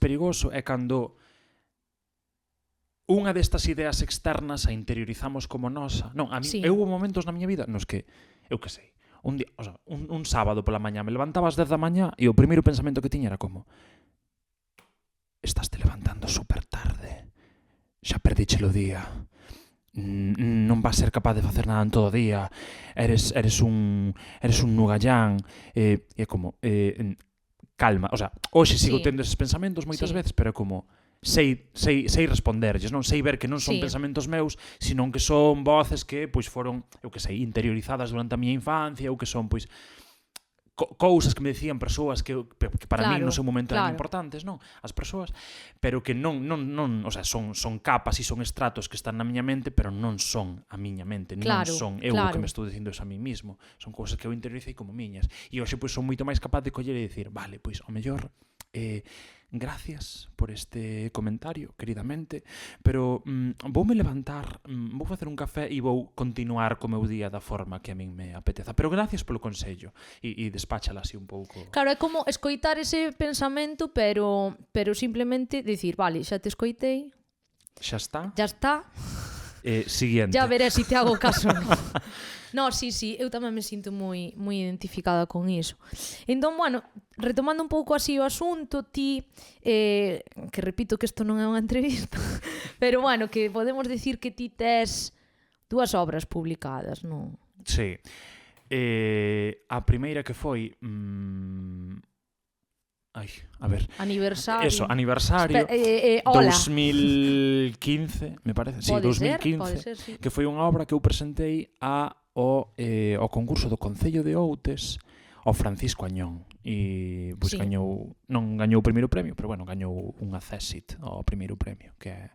Speaker 2: perigoso é cando unha destas ideas externas a interiorizamos como nosa. Non, a mí houve momentos na miña vida nos que, eu que sei, un día, o sea, un sábado pola mañá me levantaba ás 10 da mañá e o primeiro pensamento que tiña era como: estás te levantando super tarde, xa perdiche o día, non vas ser capaz de facer nada en todo o día, eres un nugallán, e como calma, o sea, hoxe sigo tendo eses pensamentos moitas veces, pero como sei responderlles, non sei ver que non son pensamentos meus, senón que son voces que pois foron, eu que sei, interiorizadas durante a miña infancia, ou que son pois cousas que me decían persoas que para mí no seu momento eran importantes, non? As persoas, pero que non, o sea, son capas e son estratos que están na miña mente, pero non son a miña mente, non son eu o que me estou dicindo eso a mí mismo. Son cousas que eu interiorizei como miñas. E hoxe pois son moito máis capaz de coller e dicir, vale, pois ao mellor gracias por este comentario, queridamente, pero voume levantar, vou facer un café e vou continuar co meu día da forma que a min me apeteza. Pero gracias polo consello. E despáchala así un pouco.
Speaker 1: Claro, é como escoitar ese pensamento, pero simplemente dicir, vale, xa te escoitei.
Speaker 2: Xa está.
Speaker 1: Ya está.
Speaker 2: Siguiente.
Speaker 1: Ya veré si te hago caso, non? No, sí, eu tamén me sinto moi identificada con iso. Entón, bueno, retomando un pouco así o asunto, ti, que repito que isto non é unha entrevista, pero bueno, que podemos decir que ti tes 2 obras publicadas, non?
Speaker 2: Sí. A primeira que foi... a ver.
Speaker 1: Aniversario.
Speaker 2: Eso, aniversario.
Speaker 1: Hola.
Speaker 2: 2015, me parece. Sí, 2015.
Speaker 1: Pode ser, sí.
Speaker 2: Que foi unha obra que eu presentei ao concurso do Concello de Outes ao Francisco Añón. E pois non gañou o primeiro premio, pero bueno, gañou un accésit ao primeiro premio, que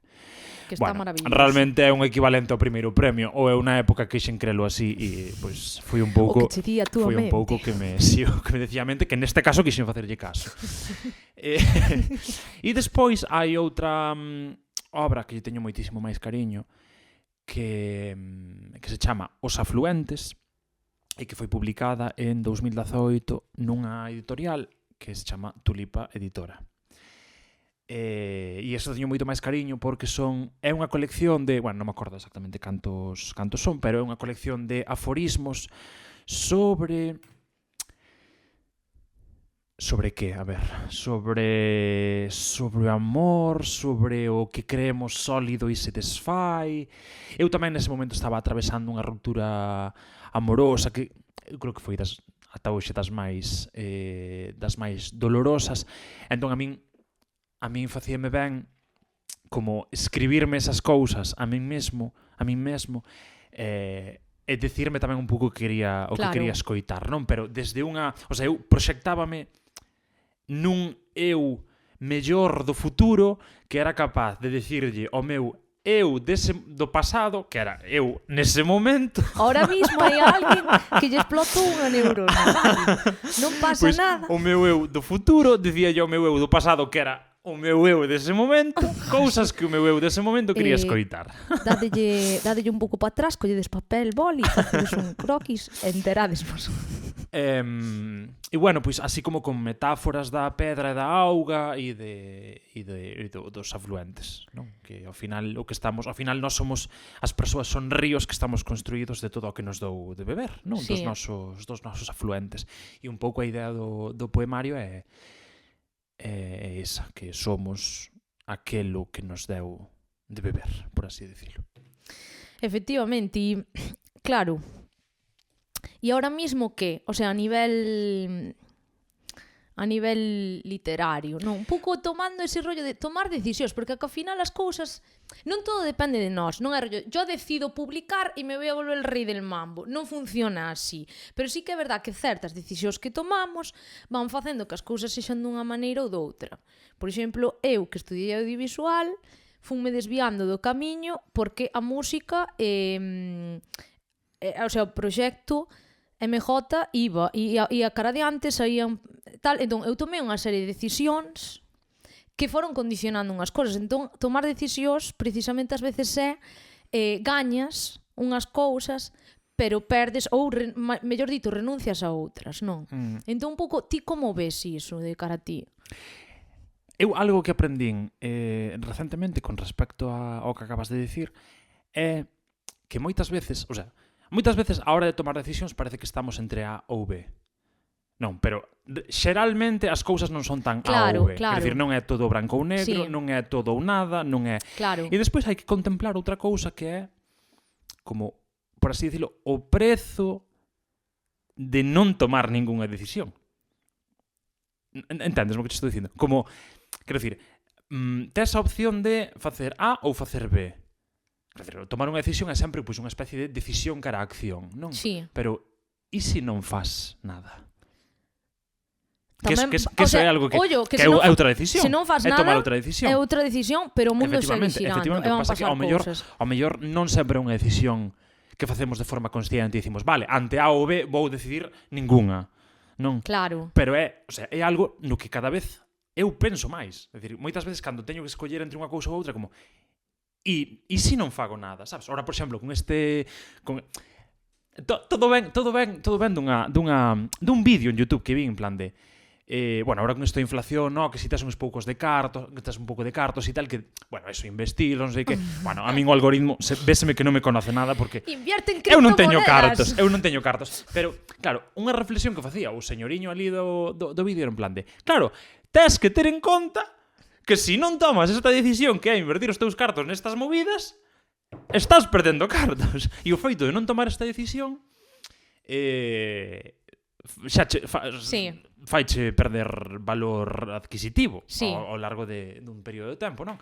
Speaker 1: está maravilloso.
Speaker 2: Realmente é un equivalente ao primeiro premio, ou é unha época que quixen crelo así e pois foi un pouco
Speaker 1: o que che di a túa mente.
Speaker 2: Foi un pouco que me decía a mente que neste caso quixen facerlle caso. E despois hai outra obra que lle teño moitísimo máis cariño que se chama Os Afluentes e que foi publicada en 2018 nunha editorial que se chama Tulipa Editora. E iso teño moito máis cariño porque é unha colección de, bueno, non me acordo exactamente cantos son, pero é unha colección de aforismos sobre que? A ver, sobre o amor, sobre o que creemos sólido e se desfai. Eu tamén nese momento estaba atravesando unha ruptura amorosa que eu creo que foi ata hoxe das máis dolorosas. Entón a min facíame ben como escribirme esas cousas a min mesmo e dicirme tamén un pouco que quería escoitar, non? Pero desde unha... O sea, eu proxectábame nun eu mellor do futuro que era capaz de dicirlle ao meu eu do pasado, que era eu nese momento.
Speaker 1: Ahora mismo hai alguén que lle explotou unha neurona. Non pasa
Speaker 2: Pois,
Speaker 1: nada.
Speaker 2: o meu eu do futuro dicía yo ao meu eu do pasado que era o meu eu dese momento, cousas que o meu eu dese momento quería escoitar.
Speaker 1: Dadelle un pouco para atrás, colledes papel, boli, facedes un croquis, enteradesvos.
Speaker 2: E bueno, pois así como con metáforas da pedra e da auga e dos afluentes, non? Que ao final nós somos as persoas son ríos que estamos construídos de todo o que nos dou de beber, non?
Speaker 1: Sí.
Speaker 2: Dos nosos afluentes. E un pouco a idea do poemario é esa, que somos aquelo que nos deu de beber, por así decirlo.
Speaker 1: Efectivamente, e claro, e ahora mismo que, o sea, a nivel literario, non? Un pouco tomando ese rollo de tomar decisións, porque ao final as cousas non todo depende de nós, non é rollo, yo decido publicar e me voy a volver el rei del mambo, non funciona así, pero sí que é verdad que certas decisións que tomamos van facendo que as cousas sexan dunha maneira ou doutra. Por exemplo, eu que estudiei audiovisual, funme desviando do camiño porque a música, o sea, o proxecto MJ iba e a cara de antes saían tal, entón eu tomei unha serie de decisións que foron condicionando unhas cousas. Entón, tomar decisións precisamente ás veces é gañas unhas cousas, pero perdes ou mellor dito, renuncias a outras, non? Entón un pouco ti como ves iso de cara a ti?
Speaker 2: Eu algo que aprendín recentemente con respecto ao que acabas de dicir é que moitas veces a hora de tomar decisións parece que estamos entre A ou B. Non, pero xeralmente as cousas non son tan A ou B.
Speaker 1: Claro.
Speaker 2: Quer dicir, non é todo branco ou negro,
Speaker 1: Sí.
Speaker 2: non é todo ou nada, non é...
Speaker 1: Claro.
Speaker 2: E despois hai que contemplar outra cousa que é como, por así dicilo, o prezo de non tomar ningunha decisión. Entendes o que te estou dicindo? Como, quero dicir, tes a opción de facer A ou facer B. Quero dicir, tomar unha decisión é sempre pois, unha especie de decisión cara a acción, non?
Speaker 1: Sí.
Speaker 2: Pero, e se non fas nada?
Speaker 1: Tamén,
Speaker 2: que eso é algo que é outra decisión.
Speaker 1: Se non fas
Speaker 2: é
Speaker 1: nada,
Speaker 2: tomar outra decisión.
Speaker 1: é outra decisión, pero o mundo segue xirando.
Speaker 2: Efectivamente,
Speaker 1: E van
Speaker 2: pasa
Speaker 1: pasar
Speaker 2: que ao
Speaker 1: cousas.
Speaker 2: mellor non sempre é unha decisión que facemos de forma consciente e dicimos, vale, ante A ou B vou decidir ningunha. Non?
Speaker 1: Claro.
Speaker 2: Pero é algo no que cada vez eu penso máis. É dicir, moitas veces cando teño que escoller entre unha cousa ou outra, como e se non fago nada, sabes? Ora, por exemplo, con todo ben dun vídeo en YouTube que vi en plan de bueno, ahora con esta inflación, no, que si tes uns poucos de cartos, que tes un pouco de cartos e tal, que, bueno, eso, investir, non sei que, bueno, a min o algoritmo, véseme que non me conoce nada, porque
Speaker 1: invierte en
Speaker 2: eu non teño
Speaker 1: criptomonedas.
Speaker 2: pero, claro, unha reflexión que facía o señoriño ali do vídeo era en plan de, claro, tes que ter en conta que se non tomas esta decisión que é invertir os teus cartos nestas movidas, estás perdendo cartos. E o feito de non tomar esta decisión faiche perder valor adquisitivo ao largo dun período de tempo, non?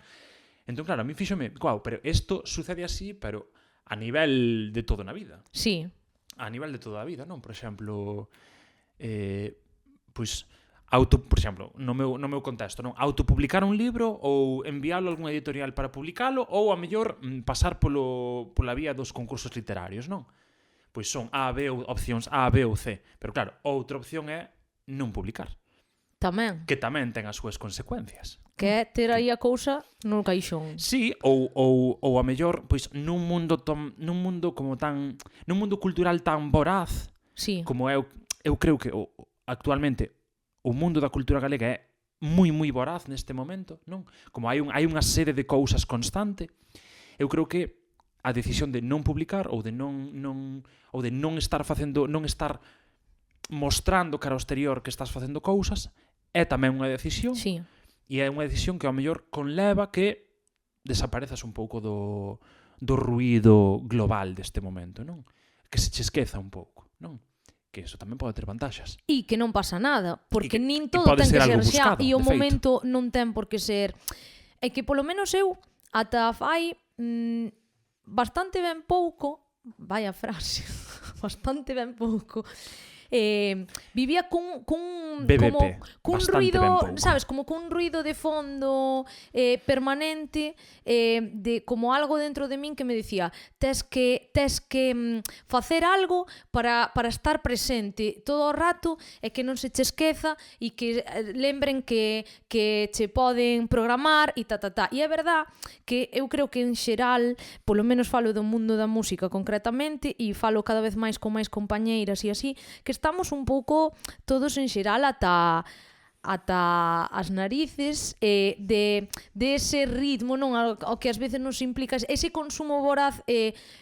Speaker 2: Entón, claro, a mí fíxome, pero isto sucede así, pero a nivel de todo na vida.
Speaker 1: Sí.
Speaker 2: A nivel de toda a vida, non? Por exemplo, por exemplo, no meu contexto, non? Autopublicar un libro ou enviálo a algunha editorial para publicalo ou a mellor pasar pola vía dos concursos literarios, non? Pois son opcións A, B ou C. Pero claro, outra opción é non publicar.
Speaker 1: Tamén.
Speaker 2: Que tamén ten as súas consecuencias.
Speaker 1: Que é ter aí a cousa no caixón.
Speaker 2: Sí, ou a mellor, pois nun mundo cultural tan voraz,
Speaker 1: sí,
Speaker 2: como eu creo que actualmente o mundo da cultura galega é moi voraz neste momento, non? Como hai unha serie de cousas constante, eu creo que a decisión de non publicar ou de non estar mostrando cara ao exterior que estás facendo cousas é tamén unha decisión.
Speaker 1: Sí.
Speaker 2: E é unha decisión que ao mellor conleva que desaparezas un pouco do ruído global deste momento, non? Que se che esqueza un pouco, non? Que eso tamén pode ter vantaxas.
Speaker 1: E que non pasa nada, porque nin todo
Speaker 2: ten
Speaker 1: que ser
Speaker 2: buscado,
Speaker 1: xa, e o momento non ten por que ser. É que polo menos eu ata fai bastante ben pouco, vaya frase, bastante ben pouco, vivía cun
Speaker 2: BBP,
Speaker 1: cun
Speaker 2: bastante
Speaker 1: ruido,
Speaker 2: ben pouco.
Speaker 1: sabes, como cun ruido de fondo permanente, de como algo dentro de min que me dicía tes que facer algo para estar presente todo o rato e que non se che esqueza e que lembren que che poden programar e ta. E é verdad que eu creo que en xeral, polo menos falo do mundo da música concretamente e falo cada vez máis con máis compañeiras e así, que estamos un pouco todos en xeral ata as narices de ese ritmo, non, ao que ás veces nos implica ese consumo voraz,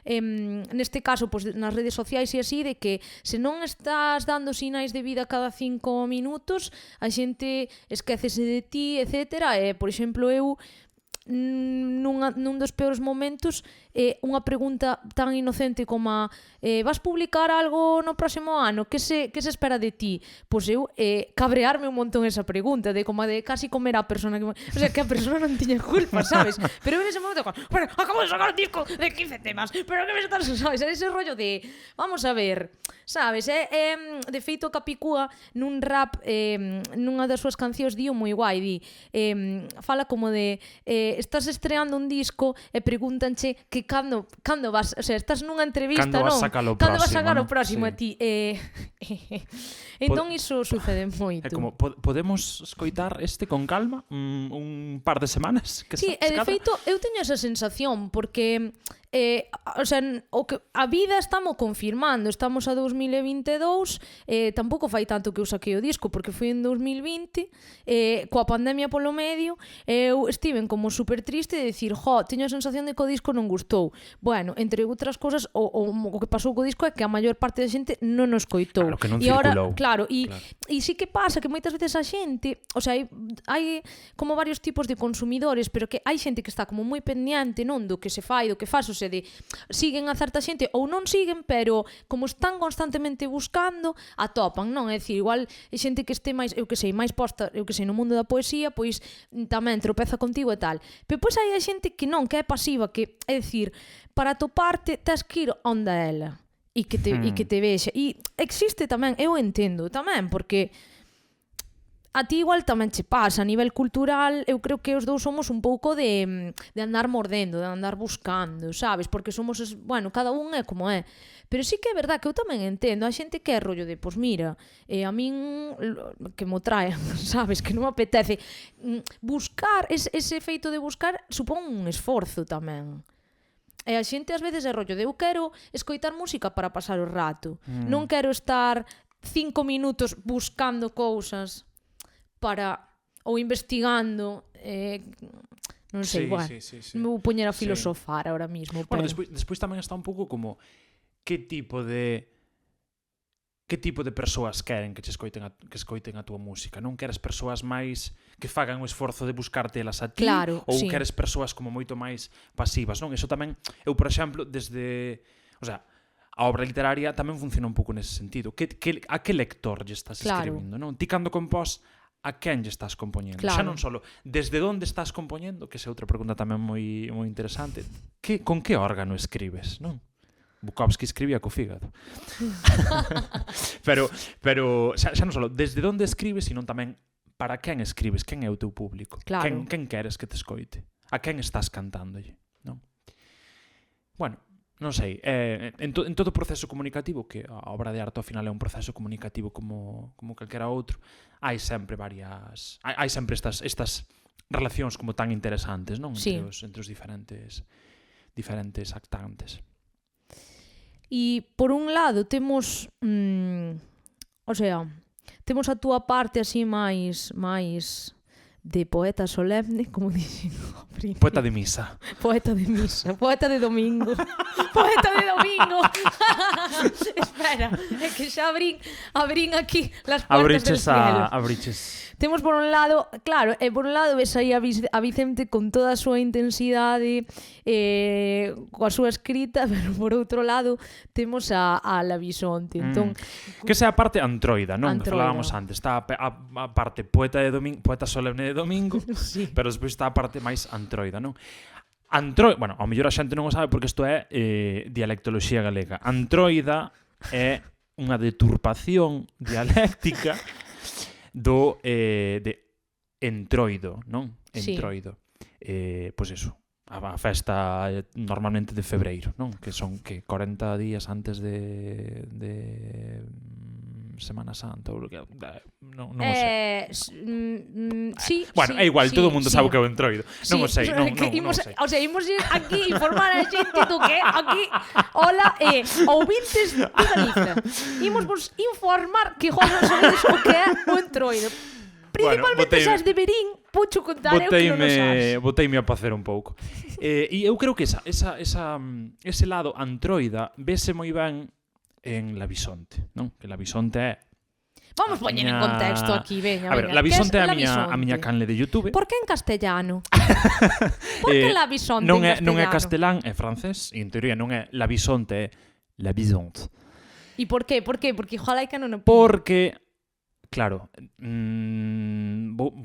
Speaker 1: neste caso pois, nas redes sociais e así, de que se non estás dando sinais de vida cada 5 minutos a xente esquécese de ti, etc. Por exemplo, eu nun dos peores momentos, unha pregunta tan inocente como vas publicar algo no próximo ano? Que se espera de ti? Pois eu cabrearme un montón esa pregunta, de como de casi comer a persona que... O sea, que a persona non tiña culpa, sabes? Pero en ese momento, bueno, acabo de sacar un disco de 15 temas, pero que me estás, sabes? Ese rollo de, vamos a ver, sabes? De feito, Capicúa, nun rap, nunha das súas cancións, dio moi guai, fala como de estás estreando un disco e pregúntanche que cando vas, o sea, estás nunha entrevista,
Speaker 2: Cando vas
Speaker 1: non?
Speaker 2: sacar o
Speaker 1: Cando vas
Speaker 2: próximo,
Speaker 1: sacar o
Speaker 2: non?
Speaker 1: próximo,
Speaker 2: Sí.
Speaker 1: a ti. Entón iso sucede moito.
Speaker 2: É como, podemos escoitar este con calma un par de semanas? Que
Speaker 1: Sí, e de feito eu teño esa sensación porque o sea, a vida estamos confirmando, estamos a 2022, tampouco fai tanto que eu saquei o disco porque foi en 2020, coa pandemia polo medio, eu estiven como super triste de decir, teño a sensación de que o disco non gustou. Bueno, entre outras cosas, o que pasou co disco é que a maior parte da xente non o escoitou.
Speaker 2: Claro, que non
Speaker 1: e ahora,
Speaker 2: circulou.
Speaker 1: claro, e sí que pasa que moitas veces a xente, o sea, hai como varios tipos de consumidores, pero que hai xente que está como moi pendiente, non, do que se fai, do que faz, o sea, de siguen a certa xente ou non siguen, pero como están constantemente buscando, atopan, non? É dicir, igual é xente que este máis, eu que sei, máis posta, eu que sei, no mundo da poesía, pois tamén tropeza contigo e tal. Pero pois hai xente que non, que é pasiva, que é dicir, para toparte tes que ir onde ela e que te vexa. E existe tamén, eu entendo tamén, porque a ti igual tamén che pasa, a nivel cultural, eu creo que os dous somos un pouco de andar mordendo, de andar buscando, sabes? Porque somos, bueno, cada un é como é. Pero sí que é verdad que eu tamén entendo, a xente que é rollo de, pois mira, a min que mo traen, sabes? Que non me apetece. Buscar, ese feito de buscar, supón un esforzo tamén. E a xente ás veces é rollo de eu quero escoitar música para pasar o rato. Non quero estar 5 minutos buscando cousas ou investigando, non sei, bueno, me vou poñer a filosofar ahora mismo.
Speaker 2: Bueno, despois tamén está un pouco como que tipo de persoas queren que escoiten a túa música, non? Queres persoas máis que fagan o esforzo de buscarte elas a ti,
Speaker 1: claro,
Speaker 2: ou
Speaker 1: sí.
Speaker 2: queres persoas como moito máis pasivas, non? Eso tamén, eu, por exemplo, desde, o sea, a obra literaria tamén funciona un pouco nese sentido. A que lector lle estás escribindo, non? Ti cando compós, a quen lle estás compoñendo?
Speaker 1: Claro.
Speaker 2: Xa non só desde onde estás compoñendo, que é outra pregunta tamén moi interesante. Con que órgano escribes, non? Bukowski escribía co fígado. pero xa non só desde onde escribes, sino tamén para quen escribes, quen é o teu público,
Speaker 1: claro.
Speaker 2: quen queres que te escoite, a quen estás cantándolle, non? Bueno, non sei, en todo o proceso comunicativo, que a obra de arte ao final é un proceso comunicativo como calquera outro, hai sempre hai sempre estas relacións como tan interesantes, non?
Speaker 1: Sí.
Speaker 2: Entre os diferentes actantes.
Speaker 1: E por un lado temos o sea, temos a túa parte así máis de poeta solemne, como dixen.
Speaker 2: Poeta de misa.
Speaker 1: Poeta de misa, poeta de domingo. Poeta de domingo. Espera, é que xa abrín aquí las puertas del cielo.
Speaker 2: Abriches.
Speaker 1: Temos por un lado, claro, por un lado ves aí a Vicente con toda a súa intensidade, coa súa escrita, pero por outro lado temos a La Bisonte. Entón,
Speaker 2: que esa é a parte antroida, non?
Speaker 1: Antroida.
Speaker 2: Falábamos antes, está a parte poeta solemne de domingo,
Speaker 1: sí.
Speaker 2: Pero despois está a parte máis antroida, non? Bueno, ao mellor a xente non o sabe porque isto é dialectoloxía galega. Antroida é unha deturpación dialéctica de entroido, non? Entroido. Pois eso, a festa normalmente de febreiro, non? Que son 40 días antes de Semana Santa ou que non o sei.
Speaker 1: Sí,
Speaker 2: bueno, é igual, todo o mundo sabe o que é o entroido. Non o sei, non o sei.
Speaker 1: O sea, imos aquí informar a xente do que aquí, hola, ouvintes de Galicia. Imos vos informar que non sabedes o que é o entroido. Principalmente esas de Berín, pucho contar eu que non o sabes.
Speaker 2: Boteime a pacer un pouco. E eu creo que ese lado antroida vese moi ben en La Bisonte, non? Que La Bisonte é...
Speaker 1: Vamos poñer en contexto aquí, veña.
Speaker 2: A ver, La Bisonte é a miña canle de YouTube.
Speaker 1: Por que en castellano? Por que La Bisonte en castellano?
Speaker 2: Non é castelán, é francés, e en teoría non é La Bisonte, é La Bisonte.
Speaker 1: E por qué? Por qué? Porque ojalá que non o...
Speaker 2: Porque... Claro,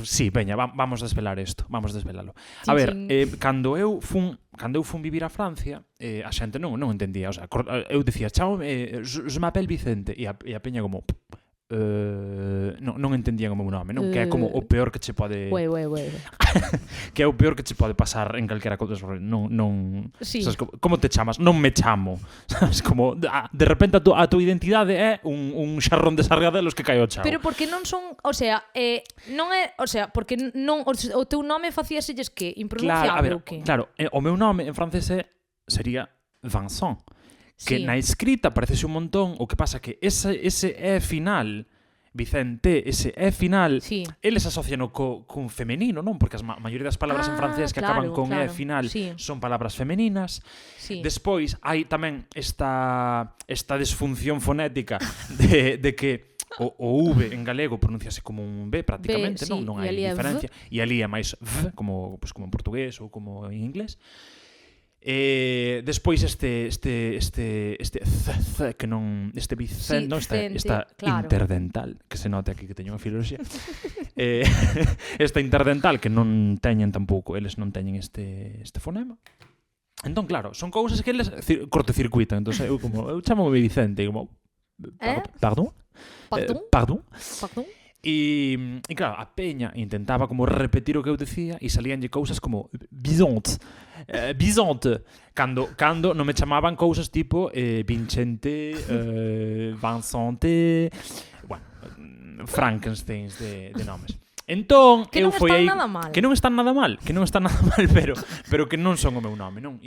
Speaker 2: sí, veña, vamos desvelar isto, vamos desvelalo. A ver, cando eu fun vivir a Francia, a xente non entendía, o sea, eu dicía, chámame, je m'appelle Vicente, e a peña como... non entendían o meu nome, non? Que é como o peor que che pode... que é o peor que che pode pasar en calquera cousa. Non...
Speaker 1: Sí.
Speaker 2: Sabes, como te chamas? Non me chamo. Sabes, como... de repente a tua identidade é un xarrón de sargadelos que cae ao chao.
Speaker 1: Pero porque non son... O sea, non é... O sea, porque non... O teu nome facíaselles que? Impronunciable ou que?
Speaker 2: Claro, o meu nome en francés sería Vincent. Que na escrita parecese un montón, o que pasa que ese E final, Vicente, ese E final, eles asocian con femenino, non? Porque a maioría das palabras en francés que acaban con E final son palabras femeninas. Despois, hai tamén esta desfunción fonética de que o V en galego pronunciase como un B prácticamente, non hai diferencia. E ali é máis V, como en portugués ou como en inglés. Despois este que non este Vicente, non, esta interdental, que se note aquí que teño unha filoloxía. Esta interdental que non teñen tampouco, eles non teñen este fonema. Entón, claro, son cousas que eles cortocircuitan. Entón, eu chámome Vicente, como pardon? E claro, a peña intentaba como repetir o que eu decía e salíanlle cousas como Bisonte, cando non me chamaban cousas tipo Vincente, Vincente, bueno, Frankensteins de nomes. Entón, eu foi aí que non están nada mal, pero que non son o meu nome, non?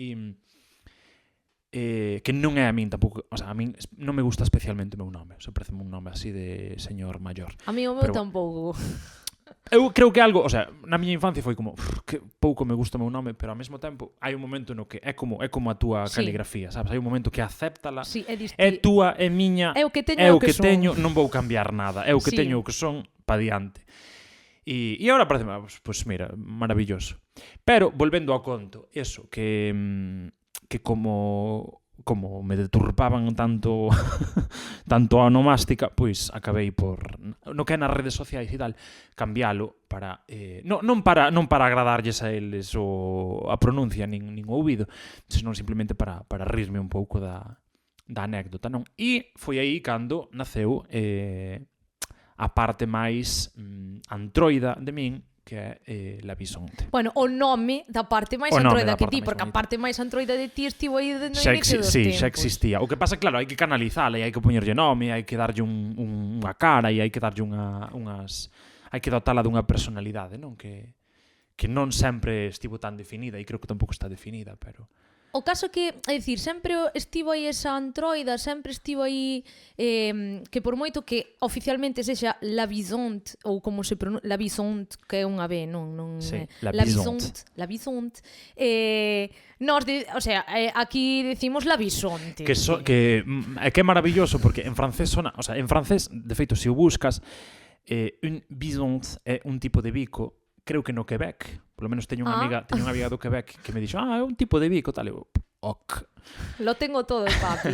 Speaker 2: Que non é a min tampouco, o sea, a min non me gusta especialmente o meu nome, se parece un nome así de señor maior.
Speaker 1: A mí o meu tampouco.
Speaker 2: Eu creo que algo, o sea, na miña infancia foi como que pouco me gusta o meu nome, pero ao mesmo tempo hai un momento no que é como a túa caligrafía, sabes? Hai un momento que acéptala. É túa, é miña, é o que teño, non vou cambiar nada, é o que teño, o que son pa diante. E agora parece, pues mira, maravilloso. Pero volvendo ao conto, eso que como me deturpaban tanto a onomástica, pois acabei por no que é nas redes sociais e tal, cambialo para non para agradarlles a eles a pronuncia nin o ouvido, senón simplemente para rirme un pouco da anécdota, non? E foi aí cando naceu a parte máis antroida de min, que é La Bisonte.
Speaker 1: Bueno, o nome da parte máis antroida que ti, porque a parte máis antroida de ti estivo aí dentro de dos tempos.
Speaker 2: Sí, xa existía. O que pasa, claro, hai que canalizala e hai que poñerlle nome, hai que darlle unha cara e hai que darlle hai que dotala dunha personalidade, non? Que non sempre estivo tan definida e creo que tampouco está definida, pero...
Speaker 1: O caso que, é dicir, sempre estivo aí esa antroida, sempre estivo aí que por moito que oficialmente sexa La Bisonte, ou como se pronuncia, La Bisonte, que é unha B, non
Speaker 2: sí, La Bisonte.
Speaker 1: La Bisonte. O sea, aquí decimos La Bisonte.
Speaker 2: Que é maravilloso, porque en francés sona, o sea, en francés, de feito, se o buscas, un bisonte é un tipo de bico, creo que no Quebec, polo menos teño unha amiga do Quebec que me dixo, é un tipo de bico, tal, eu, ok.
Speaker 1: Lo tengo todo, papi.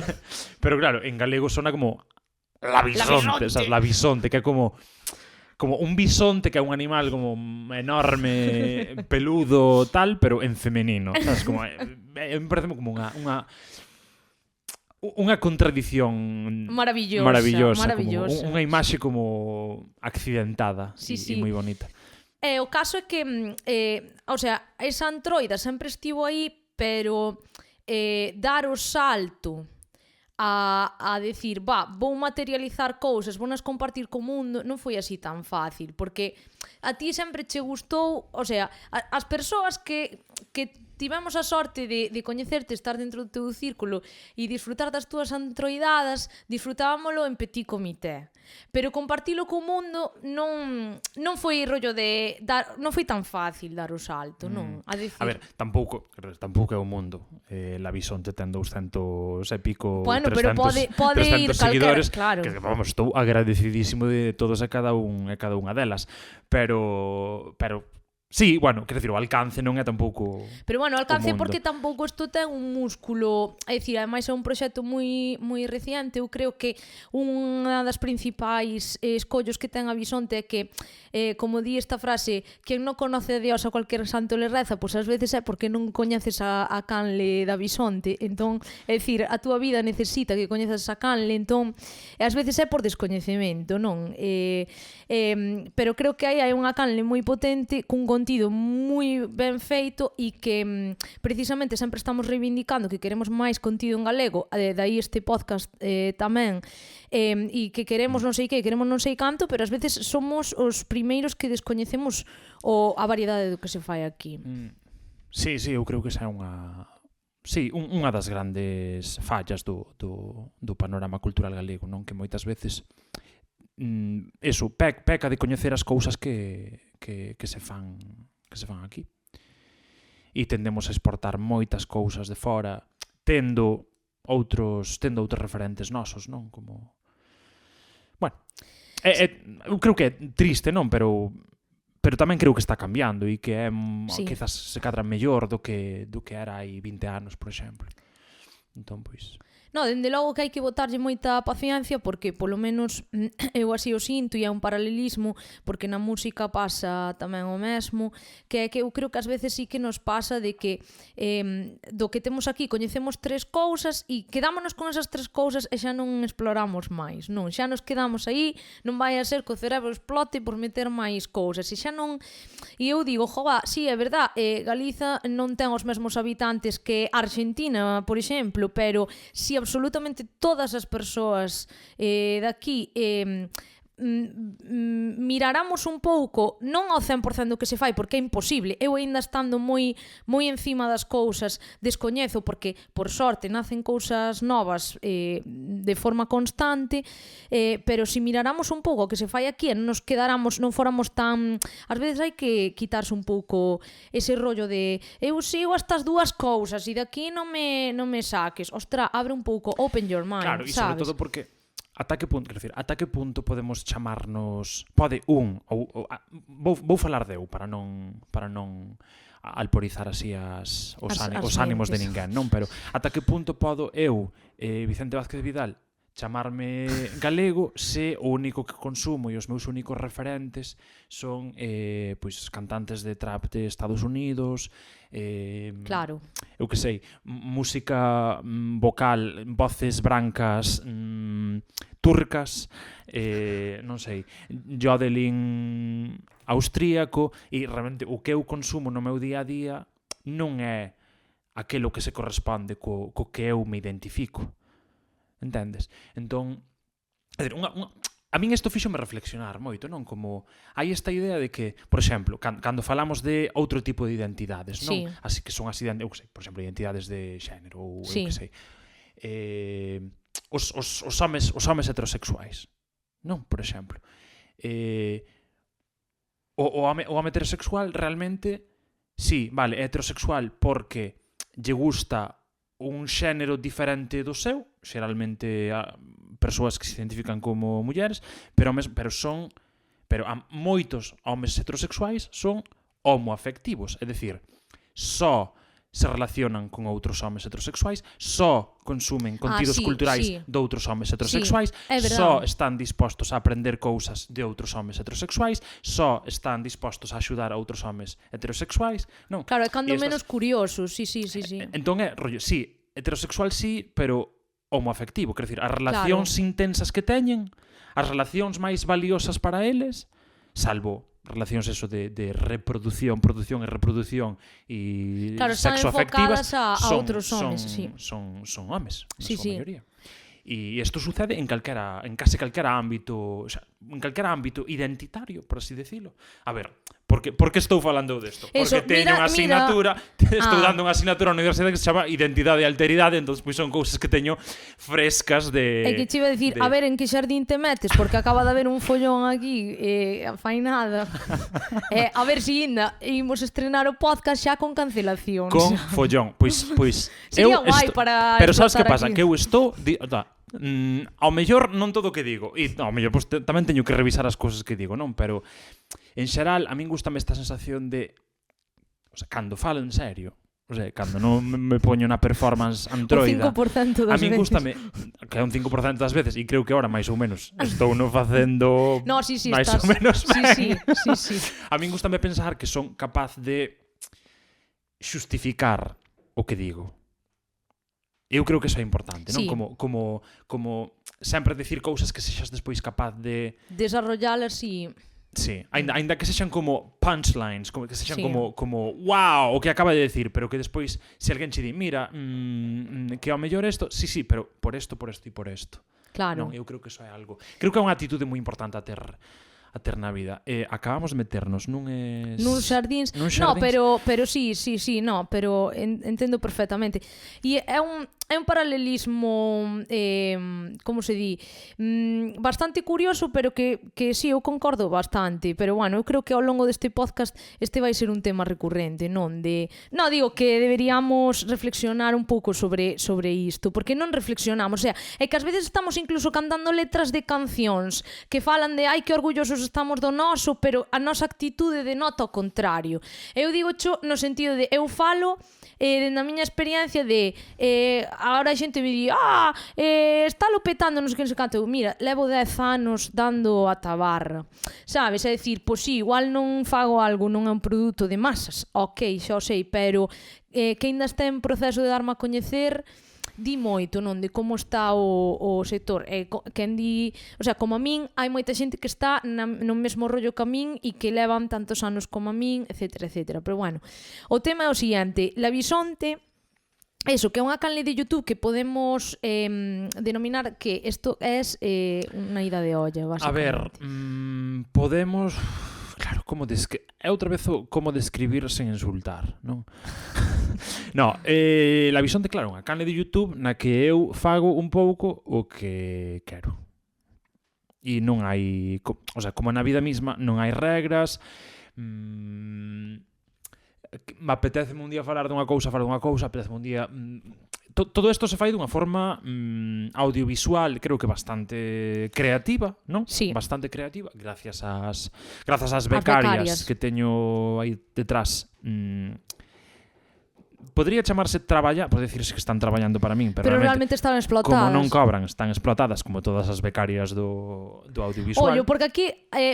Speaker 2: Pero claro, en galego sona como La Bisonte, sabes, La Bisonte, que é como un bisonte, que é un animal como enorme, peludo, tal, pero en femenino, sabes, como me parece como unha contradición
Speaker 1: maravillosa,
Speaker 2: como unha imaxe como accidentada e moi bonita.
Speaker 1: O caso é que, o sea, esa antroida sempre estivo aí, pero dar o salto a decir, vou materializar cousas, vou nas compartir co mundo, non foi así tan fácil, porque a ti sempre che gustou, o sea, as persoas que tivemos a sorte de coñecerte, estar dentro do teu círculo e disfrutar das túas antroidadas, disfrutábamolo en petit comité. Pero compartilo co mundo non foi rollo de non foi tan fácil dar o salto, non?
Speaker 2: A ver, tampouco é o mundo. La Bisonte ten 200 e pico,
Speaker 1: bueno,
Speaker 2: 300,
Speaker 1: pero pode ir
Speaker 2: seguidores,
Speaker 1: claro.
Speaker 2: Que vamos, estou agradecidísimo de todos e cada unha delas, pero sí, bueno, quero dicir, o alcance non é tampouco.
Speaker 1: Pero bueno, o alcance porque tampouco isto ten un músculo, é dicir, ademais é un proxecto moi reciente. Eu creo que unha das principais escollos que ten a Bisonte é que, como di esta frase, quen non conoce a Dios a cualquier santo le reza, pois ás veces é porque non coñeces a canle da Bisonte. Entón, é dicir, a túa vida necesita que coñezas a canle, entón, ás veces é por descoñecemento, non? Pero creo que aí hai unha canle moi potente, cun contido moi ben feito e que precisamente sempre estamos reivindicando que queremos máis contido en galego, dai este podcast tamén, e que queremos non sei que, queremos non sei canto, pero ás veces somos os primeiros que descoñecemos a variedade do que se fai aquí.
Speaker 2: Sí, eu creo que esa é unha das grandes fallas do panorama cultural galego, non? Que moitas veces peca de coñecer as cousas que se fan aquí. E tendemos a exportar moitas cousas de fora, tendo outros referentes nosos, non? Como, bueno, eu creo que é triste, non? Pero tamén creo que está cambiando e que é quizás se cadra mellor do que era hai 20 anos, por exemplo. Entón, pois...
Speaker 1: No, dende logo que hai que botarlle moita paciencia porque polo menos eu así o sinto e é un paralelismo porque na música pasa tamén o mesmo, que é que eu creo que ás veces sí que nos pasa de que do que temos aquí coñecemos 3 cousas e quedámonos con esas 3 cousas e xa non exploramos máis, non? Xa nos quedamos aí, non vai a ser que o cerebro explote por meter máis cousas e xa non... E eu digo, sí, é verdad, Galiza non ten os mesmos habitantes que Argentina, por exemplo, pero si absolutamente todas as persoas daqui miráramos un pouco, non ao 100% do que se fai, porque é imposible. Eu aínda estando moi encima das cousas descoñezo, porque por sorte nacen cousas novas de forma constante, pero se miráramos un pouco o que se fai aquí, non fóramos tan... Ás veces hai que quitarse un pouco ese rollo de eu sigo estas 2 cousas e daqui non me saques. Ostra, abre un pouco, open your mind,
Speaker 2: claro, e
Speaker 1: sabes?
Speaker 2: sobre todo porque ata que punto podemos chamarnos... Pode vou falar de eu para non alporizar así os ánimos de ninguén, non? Pero ata que punto podo eu, Vicente Vázquez Vidal, chamarme galego se o único que consumo e os meus únicos referentes son pois cantantes de trap de Estados Unidos,
Speaker 1: claro,
Speaker 2: eu que sei, música vocal, voces brancas turcas, non sei, yodeling austríaco, e realmente o que eu consumo no meu día a día non é aquilo que se corresponde co que eu me identifico. Entendes? Entón, a min isto fíxome reflexionar moito, non? Como hai esta idea de que, por exemplo, cando falamos de outro tipo de identidades, non?
Speaker 1: Sí.
Speaker 2: Así que son as identidades, eu que sei, por exemplo, identidades de xénero ou eu que sei. Os homes heterosexuais, non? Por exemplo. O home heterosexual realmente, sí, vale, é heterosexual porque lle gusta un xénero diferente do seu, xeralmente persoas que se identifican como mulleres, pero moitos homes heterosexuais son homoafectivos, é dicir, só se relacionan con outros homes heterosexuais, só consumen contidos culturais de outros homes heterosexuais, só están dispostos a aprender cousas de outros homes heterosexuais, só están dispostos a axudar a outros homes heterosexuais, non?
Speaker 1: Claro, é cando menos curiosos, sí.
Speaker 2: Entón é, rollo, sí, heterosexual sí, pero homoafectivo, quer dicir, as relacións intensas que teñen, as relacións máis valiosas para eles, salvo relacións eso de reproducción, produción e reproducción e sexo afectivas,
Speaker 1: a outros homes,
Speaker 2: son homes, na
Speaker 1: súa
Speaker 2: maioría. E isto sucede en case calquera ámbito, o sea, en calquera ámbito identitario, por así decirlo. A ver, por que estou falando desto? Porque teño unha asignatura, estou dando unha asignatura na universidade que se chama Identidade e Alteridade, entón pois son cousas que teño frescas de...
Speaker 1: É que che iba a dicir, a ver en que xardín te metes, porque acaba de haber un follón aquí, fai nada. A ver se ainda imos estrenar o podcast xa con cancelacións.
Speaker 2: Con follón, pois
Speaker 1: sería guai para...
Speaker 2: Pero sabes que pasa? Que eu estou... ao mellor non todo o que digo e ao mellor pues, tamén teño que revisar as cousas que digo, non? Pero en xeral a min gustame esta sensación de, o sea, cando falo en serio, o sea, cando non me poño na performance antroida,
Speaker 1: o 5% das
Speaker 2: a min
Speaker 1: veces.
Speaker 2: gustame que é un 5% das veces e creo que ahora máis ou menos estou no facendo máis ou menos ben.
Speaker 1: Sí.
Speaker 2: A min gustame pensar que son capaz de xustificar o que digo. Eu creo que iso é importante, non? Como sempre decir cousas que sexas despois capaz de...
Speaker 1: desarrollalas e...
Speaker 2: Sí, ainda que sexan como punchlines, como que sexan como wow, o que acaba de decir, pero que despois se alguén che di, mira, que ao mellor isto, sí, pero por isto e por isto.
Speaker 1: Claro.
Speaker 2: Non, eu creo que iso é algo. Creo que é unha atitude moi importante a ter na vida. Acabamos de meternos nuns
Speaker 1: xardíns. No, pero sí, no, pero entendo perfectamente. E é un paralelismo como se di, bastante curioso, pero que sí, eu concordo bastante, pero bueno, eu creo que ao longo deste podcast este vai ser un tema recurrente, non? Digo que deberíamos reflexionar un pouco sobre isto, porque non reflexionamos, o sea, é que ás veces estamos incluso cantando letras de cancións que falan de ai que orgullosos estamos do noso, pero a nosa actitude denota o contrario. Eu digo cho no sentido de eu falo na miña experiencia de agora a xente me di está lo petando, non sei que, non sei canto. Mira, levo 10 anos dando a tabarra, sabes? É dicir, pois sí, igual non fago algo, non é un produto de masas, ok, xa o sei, pero que ainda está en proceso de darme a coñecer, di moito, non? De como está o sector. Quen di, o sea, como a min, hai moita xente que está no mesmo rollo que a min e que levan tantos anos como a min, etcétera. Pero bueno, o tema é o seguinte, La Bisonte, eso, que é unha canle de YouTube que podemos denominar que isto é unha ida de olla, básicamente.
Speaker 2: A ver, podemos... Claro, é outra vez como describir sen insultar, non? No, La Bisonte, claro, unha canle de YouTube na que eu fago un pouco o que quero. E non hai... O sea, como na vida mesma, non hai regras. Me apetece un día falar dunha cousa, apetece un día... Todo isto se fai dunha forma audiovisual, creo que bastante creativa, non?
Speaker 1: Sí.
Speaker 2: Bastante creativa, grazas ás becarias que teño aí detrás. Podría chamarse traballar, por decirse que están traballando para min, pero
Speaker 1: realmente están explotadas.
Speaker 2: Como non cobran, están explotadas como todas as becarias do audiovisual.
Speaker 1: Ollo, porque aquí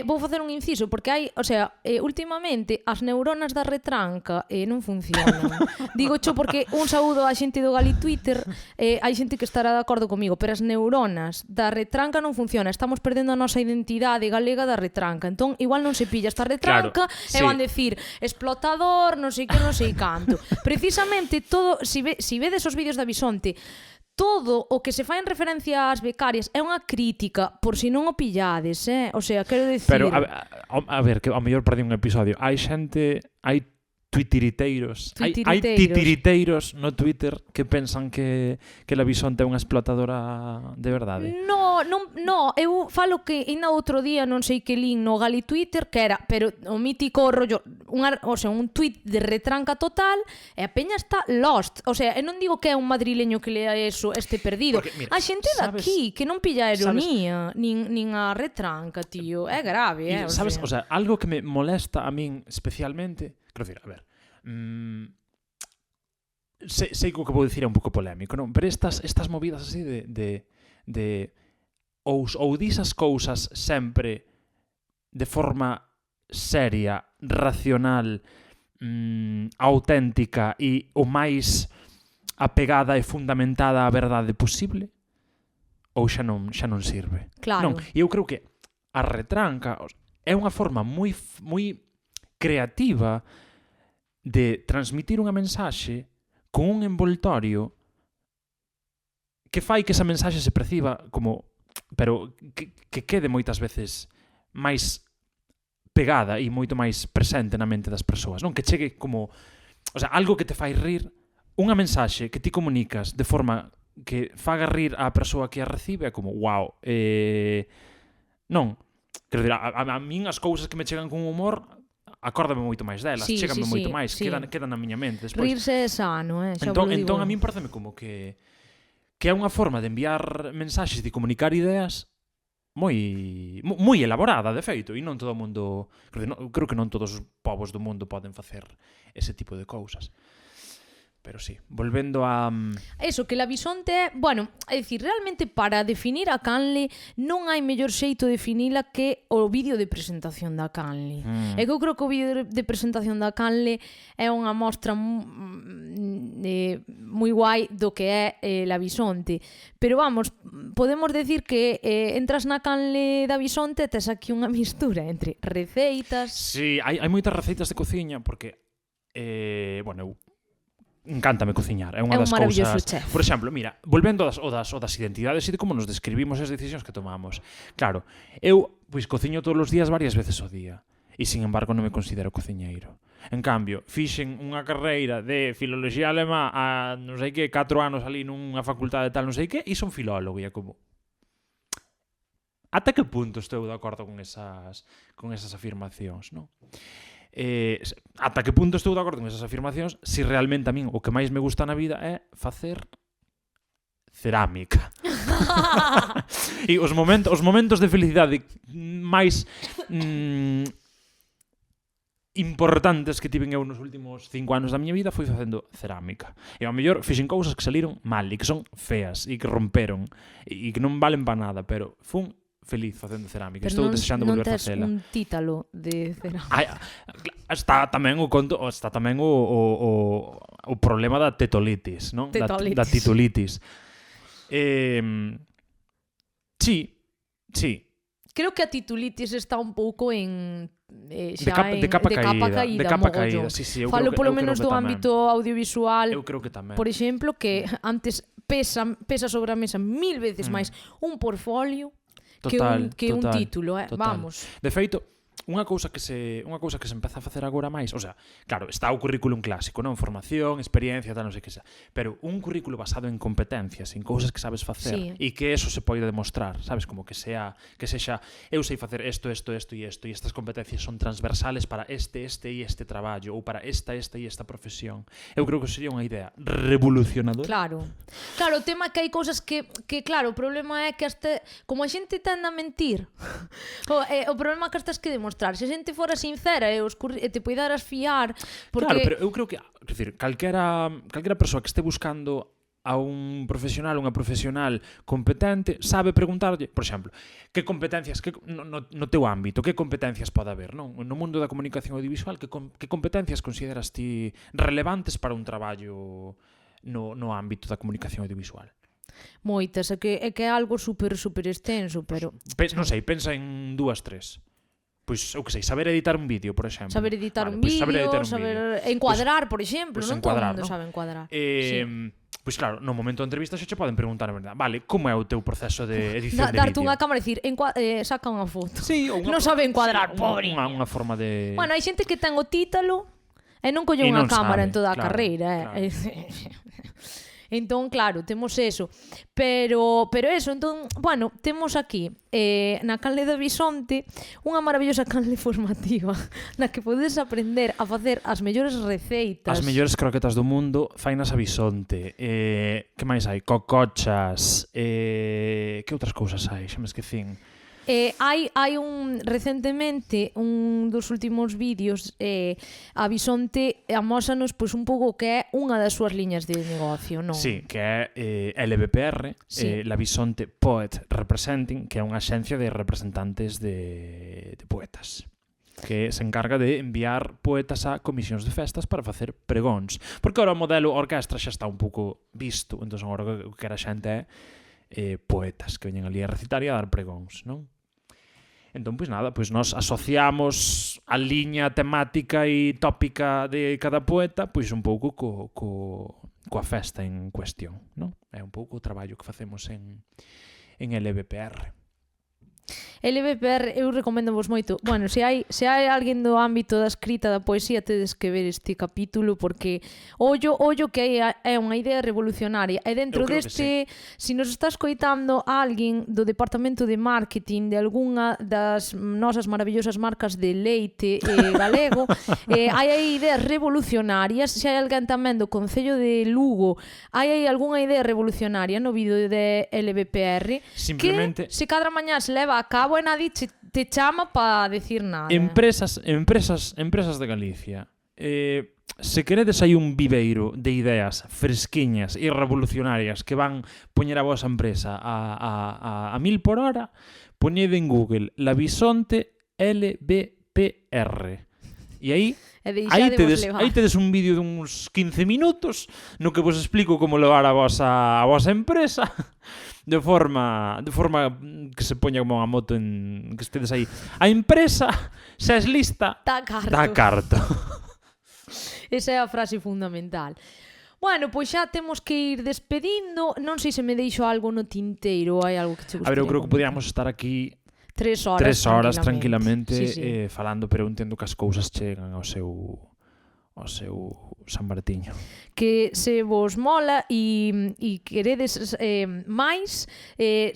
Speaker 1: vou facer un inciso, porque hai, o sea, últimamente as neuronas da retranca non funcionan. Digo cho porque un saúdo á xente do Gali Twitter, hai xente que estará de acordo comigo, pero as neuronas da retranca non funcionan. Estamos perdendo a nosa identidade galega da retranca. Entón, igual non se pilla esta retranca, claro, e van decir explotador, non sei que, non sei canto. Precisamente todo, si vedes os vídeos da Bisonte, todo o que se fai en referencia ás becarias é unha crítica, por si non o pillades, o sea, quero dicir...
Speaker 2: Pero, a ver, que ao mellor perdi un episodio. Hai titiriteiros no Twitter que pensan que La Bisonte é unha explotadora de verdade.
Speaker 1: No, eu falo que ainda outro día non sei que lin no Gali Twitter que era, pero o mítico rollo, un tweet de retranca total e a peña está lost. O sea, eu non digo que é un madrileño que lea eso, este perdido. Porque, mira, a xente daqui que non pilla a ironía, nin a retranca, tío. É grave,
Speaker 2: sabes, o sea, algo que me molesta a min especialmente, quero dicir, a ver, sei que o que vou dicir é un pouco polémico, non? Pero estas movidas así de ou dis as cousas sempre de forma seria, racional, auténtica e o máis apegada e fundamentada á verdade posible, ou xa non sirve.
Speaker 1: Claro.
Speaker 2: Non, e eu creo que a retranca é unha forma moi creativa de transmitir unha mensaxe con un envoltorio que fai que esa mensaxe se perciba como, pero que quede moitas veces máis pegada e moito máis presente na mente das persoas, non? Que chegue como, o sea, algo que te fai rir, unha mensaxe que ti comunicas de forma que faga rir á persoa que a recibe, é como, wow, non, quero dicir, a min as cousas que me chegan con humor, acórdame moito máis delas, chégame moito máis, quedan na miña mente despois.
Speaker 1: Rirse é sano,
Speaker 2: Entón a min pareceme como que é unha forma de enviar mensaxes, de comunicar ideas moi elaborada, de feito, e non todo o mundo, creo que non todos os povos do mundo poden facer ese tipo de cousas. Pero sí, volvendo a...
Speaker 1: Eso, que la bisonte é... Bueno, é dicir, realmente para definir a canle non hai mellor xeito de definila que o vídeo de presentación da canle. É que eu creo que o vídeo de presentación da canle é unha mostra moi guai do que é la bisonte. Pero vamos, podemos decir que entras na canle da bisonte e tes aquí unha mistura entre receitas...
Speaker 2: Sí, hai moitas receitas de cociña porque... bueno, eu encántame cociñar, é unha das cousas.
Speaker 1: Chef.
Speaker 2: Por exemplo, mira, volvendo ao das identidades e de como nos describimos as decisións que tomamos. Claro, eu pois cociño todos os días varias veces ao día e, sin embargo, non me considero cociñeiro. En cambio, fixen unha carreira de filoloxía alemá a non sei que 4 anos ali nunha facultade tal non sei que e son filólogo e é como... Ata que punto estou de acordo con esas afirmacións, non? Ata que punto estou de acordo con esas afirmacións se realmente a min o que máis me gusta na vida é facer cerámica. E os momentos de felicidade máis importantes que tiven eu nos últimos 5 anos da miña vida foi facendo cerámica. E ao mellor fixen cousas que saliron mal e que son feas e que romperon e que non valen para nada, pero fun feliz facendo cerámica. Estou desexando volver a facela.
Speaker 1: Non tes un títalo de cerámica.
Speaker 2: Está tamén o problema da tetolitis, non? Da titulitis. Sí.
Speaker 1: Creo que a titulitis está un pouco en
Speaker 2: de capa caída. Sí,
Speaker 1: falo polo menos do ámbito audiovisual.
Speaker 2: Eu creo que tamén.
Speaker 1: Por exemplo, que antes pesa sobre a mesa 1000 veces máis un portfolio que un título, vamos.
Speaker 2: De feito, unha cousa que se empeza a facer agora máis, o sea, claro, está o currículum clásico, non? Formación, experiencia, tal, non sei que sea, pero un currículo basado en competencias, en cousas que sabes facer e que eso se pode demostrar, sabes, como que sexa, eu sei facer isto e estas competencias son transversales para este traballo ou para esta e esta profesión. Eu creo que sería unha idea revolucionadora.
Speaker 1: Claro, o tema é que hai cousas que claro, o problema é que como a xente tende a mentir, o problema é que tens que demostrar. Se a xente fora sincera e te puidaras fiar, porque...
Speaker 2: Claro, pero eu creo que, quer dizer, calquera persoa que este buscando a un profesional, unha profesional competente, sabe preguntarlle, por exemplo, que competencias, no teu ámbito, que competencias pode haber, non? No mundo da comunicación audiovisual, que competencias consideras ti relevantes para un traballo no ámbito da comunicación audiovisual?
Speaker 1: Moitas, é que é algo super extenso, pero...
Speaker 2: Non sei, pensa en 2, 3. Pois, eu que sei, saber editar un vídeo, por exemplo.
Speaker 1: Saber editar un vídeo, saber encuadrar, por exemplo, non todo o mundo sabe encuadrar.
Speaker 2: Pois claro, no momento da entrevista xa che poden preguntar, verdad, vale, como é o teu proceso de edición de vídeo?
Speaker 1: Darte unha cámara e dicir, saca unha foto.
Speaker 2: Sí,
Speaker 1: non sabe encuadrar, pobre.
Speaker 2: Unha forma de...
Speaker 1: Bueno, hai xente que ten o título e non colle unha cámara en toda a carreira, Entón, claro, temos eso. Pero eso, entón, bueno, temos aquí na canle da Bisonte unha maravillosa canle formativa na que podes aprender a facer as mellores receitas.
Speaker 2: As mellores croquetas do mundo fainas a Bisonte. Que máis hai? Cocochas. Que outras cousas hai? Xa me esquecín.
Speaker 1: Hai recentemente un dos últimos vídeos a Bisonte amósanos pois un pouco que é unha das súas liñas de negocio, non?
Speaker 2: Sí, que é LBPR, la Bisonte Poet Representing, que é unha axencia de representantes de poetas que se encarga de enviar poetas a comisións de festas para facer pregóns. Porque agora o modelo orquestra xa está un pouco visto, entón agora o que a xente é poetas que veñen ali a recitar e a dar pregóns, non? Entón, pois nada, pois nós asociamos a liña temática e tópica de cada poeta pois un pouco coa festa en cuestión, non? É un pouco o traballo que facemos en LBPR.
Speaker 1: LBPR eu recomendo vos moito. Bueno, se hai alguén do ámbito da escrita da poesía, tedes que ver este capítulo porque ollo que é unha idea revolucionaria. E dentro deste, se nos está escoitando alguén do departamento de marketing de algunha das nosas maravillosas marcas de leite galego, hai aí ideas revolucionarias. Se hai alguén tamén do Concello de Lugo, hai aí algunha idea revolucionaria no vídeo de LBPR
Speaker 2: Simplemente...
Speaker 1: que se cada mañá se leva a cabo e nadie te chama para decir nada.
Speaker 2: Empresas de Galicia. Se queredes hai un viveiro de ideas fresquiñas e revolucionarias que van poñer a vosa empresa a 1000 por hora, poñede en Google Labisonte LBPR. E aí tedes un vídeo duns 15 minutos no que vos explico como levar a vosa empresa de forma que se poña como unha moto que estedes aí. A empresa, xa es lista, dá carto.
Speaker 1: Esa é a frase fundamental. Bueno, pois xa temos que ir despedindo. Non sei se me deixo algo no tinteiro ou hai algo que che gustaría.
Speaker 2: A ver, eu creo que podíamos estar aquí
Speaker 1: 3
Speaker 2: horas tranquilamente
Speaker 1: sí.
Speaker 2: Falando, pero eu entendo que as cousas chegan ao seu San Martiño.
Speaker 1: Que se vos mola e queredes máis,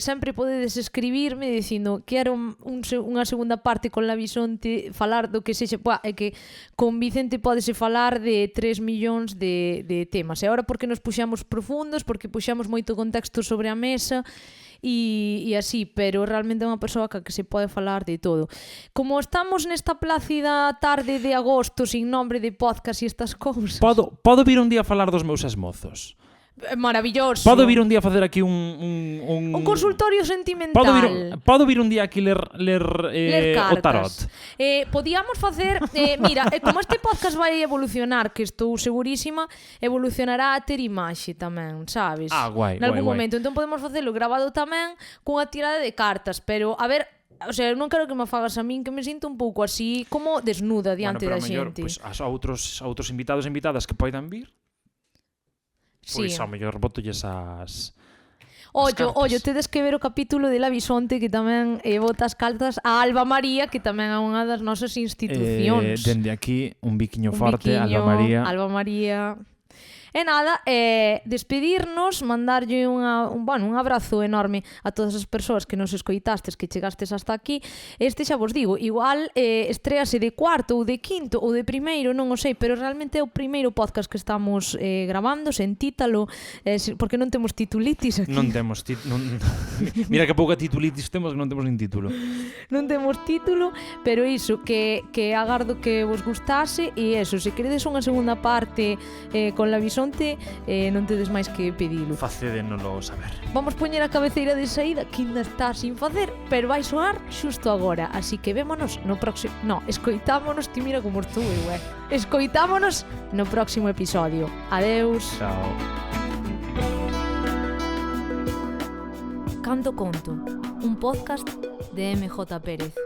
Speaker 1: sempre podedes escribirme dicindo quero unha segunda parte con Labisonte, falar do que sexa, é que con Vicente podese falar de 3 millóns de temas. E agora porque nos puxamos profundos, porque puxamos moito contexto sobre a mesa e así, pero realmente é unha persoa que se pode falar de todo. Como estamos nesta plácida tarde de agosto sin nombre de podcast e estas cousas,
Speaker 2: podo vir un día a falar dos meus esmozos.
Speaker 1: Maravilloso.
Speaker 2: Podo vir un día a facer aquí un
Speaker 1: consultorio sentimental.
Speaker 2: Podo vir un día aquí ler o tarot.
Speaker 1: Podíamos facer, mira, como este podcast vai evolucionar, que estou segurísima, evolucionará a ter imaxe tamén, sabes?
Speaker 2: Guai.
Speaker 1: Nalgún momento, entón podemos facelo grabado tamén cunha tirada de cartas, pero a ver, o sea, eu non quero que me fagas a min, que me sinto un pouco así como desnuda diante da xente.
Speaker 2: Pois a outros invitados e invitadas que poidan vir, pois ao mellor botolles as
Speaker 1: Ollo, tedes que ver o capítulo de Labisonte que tamén bota as cartas a Alba María, que tamén é unha das nosas institucións.
Speaker 2: Dende aquí, un biquiño forte, Alba María.
Speaker 1: E nada, despedirnos, mandarlle un abrazo enorme a todas as persoas que nos escoitastes, que chegastes hasta aquí. Este xa vos digo, igual estrease de cuarto ou de quinto ou de primeiro, non o sei, pero realmente é o primeiro podcast que estamos gravando, sen títalo, porque non temos titulitis aquí.
Speaker 2: Non temos Mira que pouca titulitis temos, que non temos nin título.
Speaker 1: Non temos título, pero iso, que agardo que vos gustase, e eso, se queredes unha segunda parte con Labisonte, non tedes máis que pedilo.
Speaker 2: Facédenoslo saber.
Speaker 1: Vamos poñer a cabeceira de saída, que ainda está sin facer, pero vai soar xusto agora. Así que vémonos no próximo... No, escoitámonos, ti mira como estou, escoitámonos no próximo episodio. Adeus.
Speaker 2: Chao.
Speaker 1: Canto Conto, un podcast de MJ Pérez.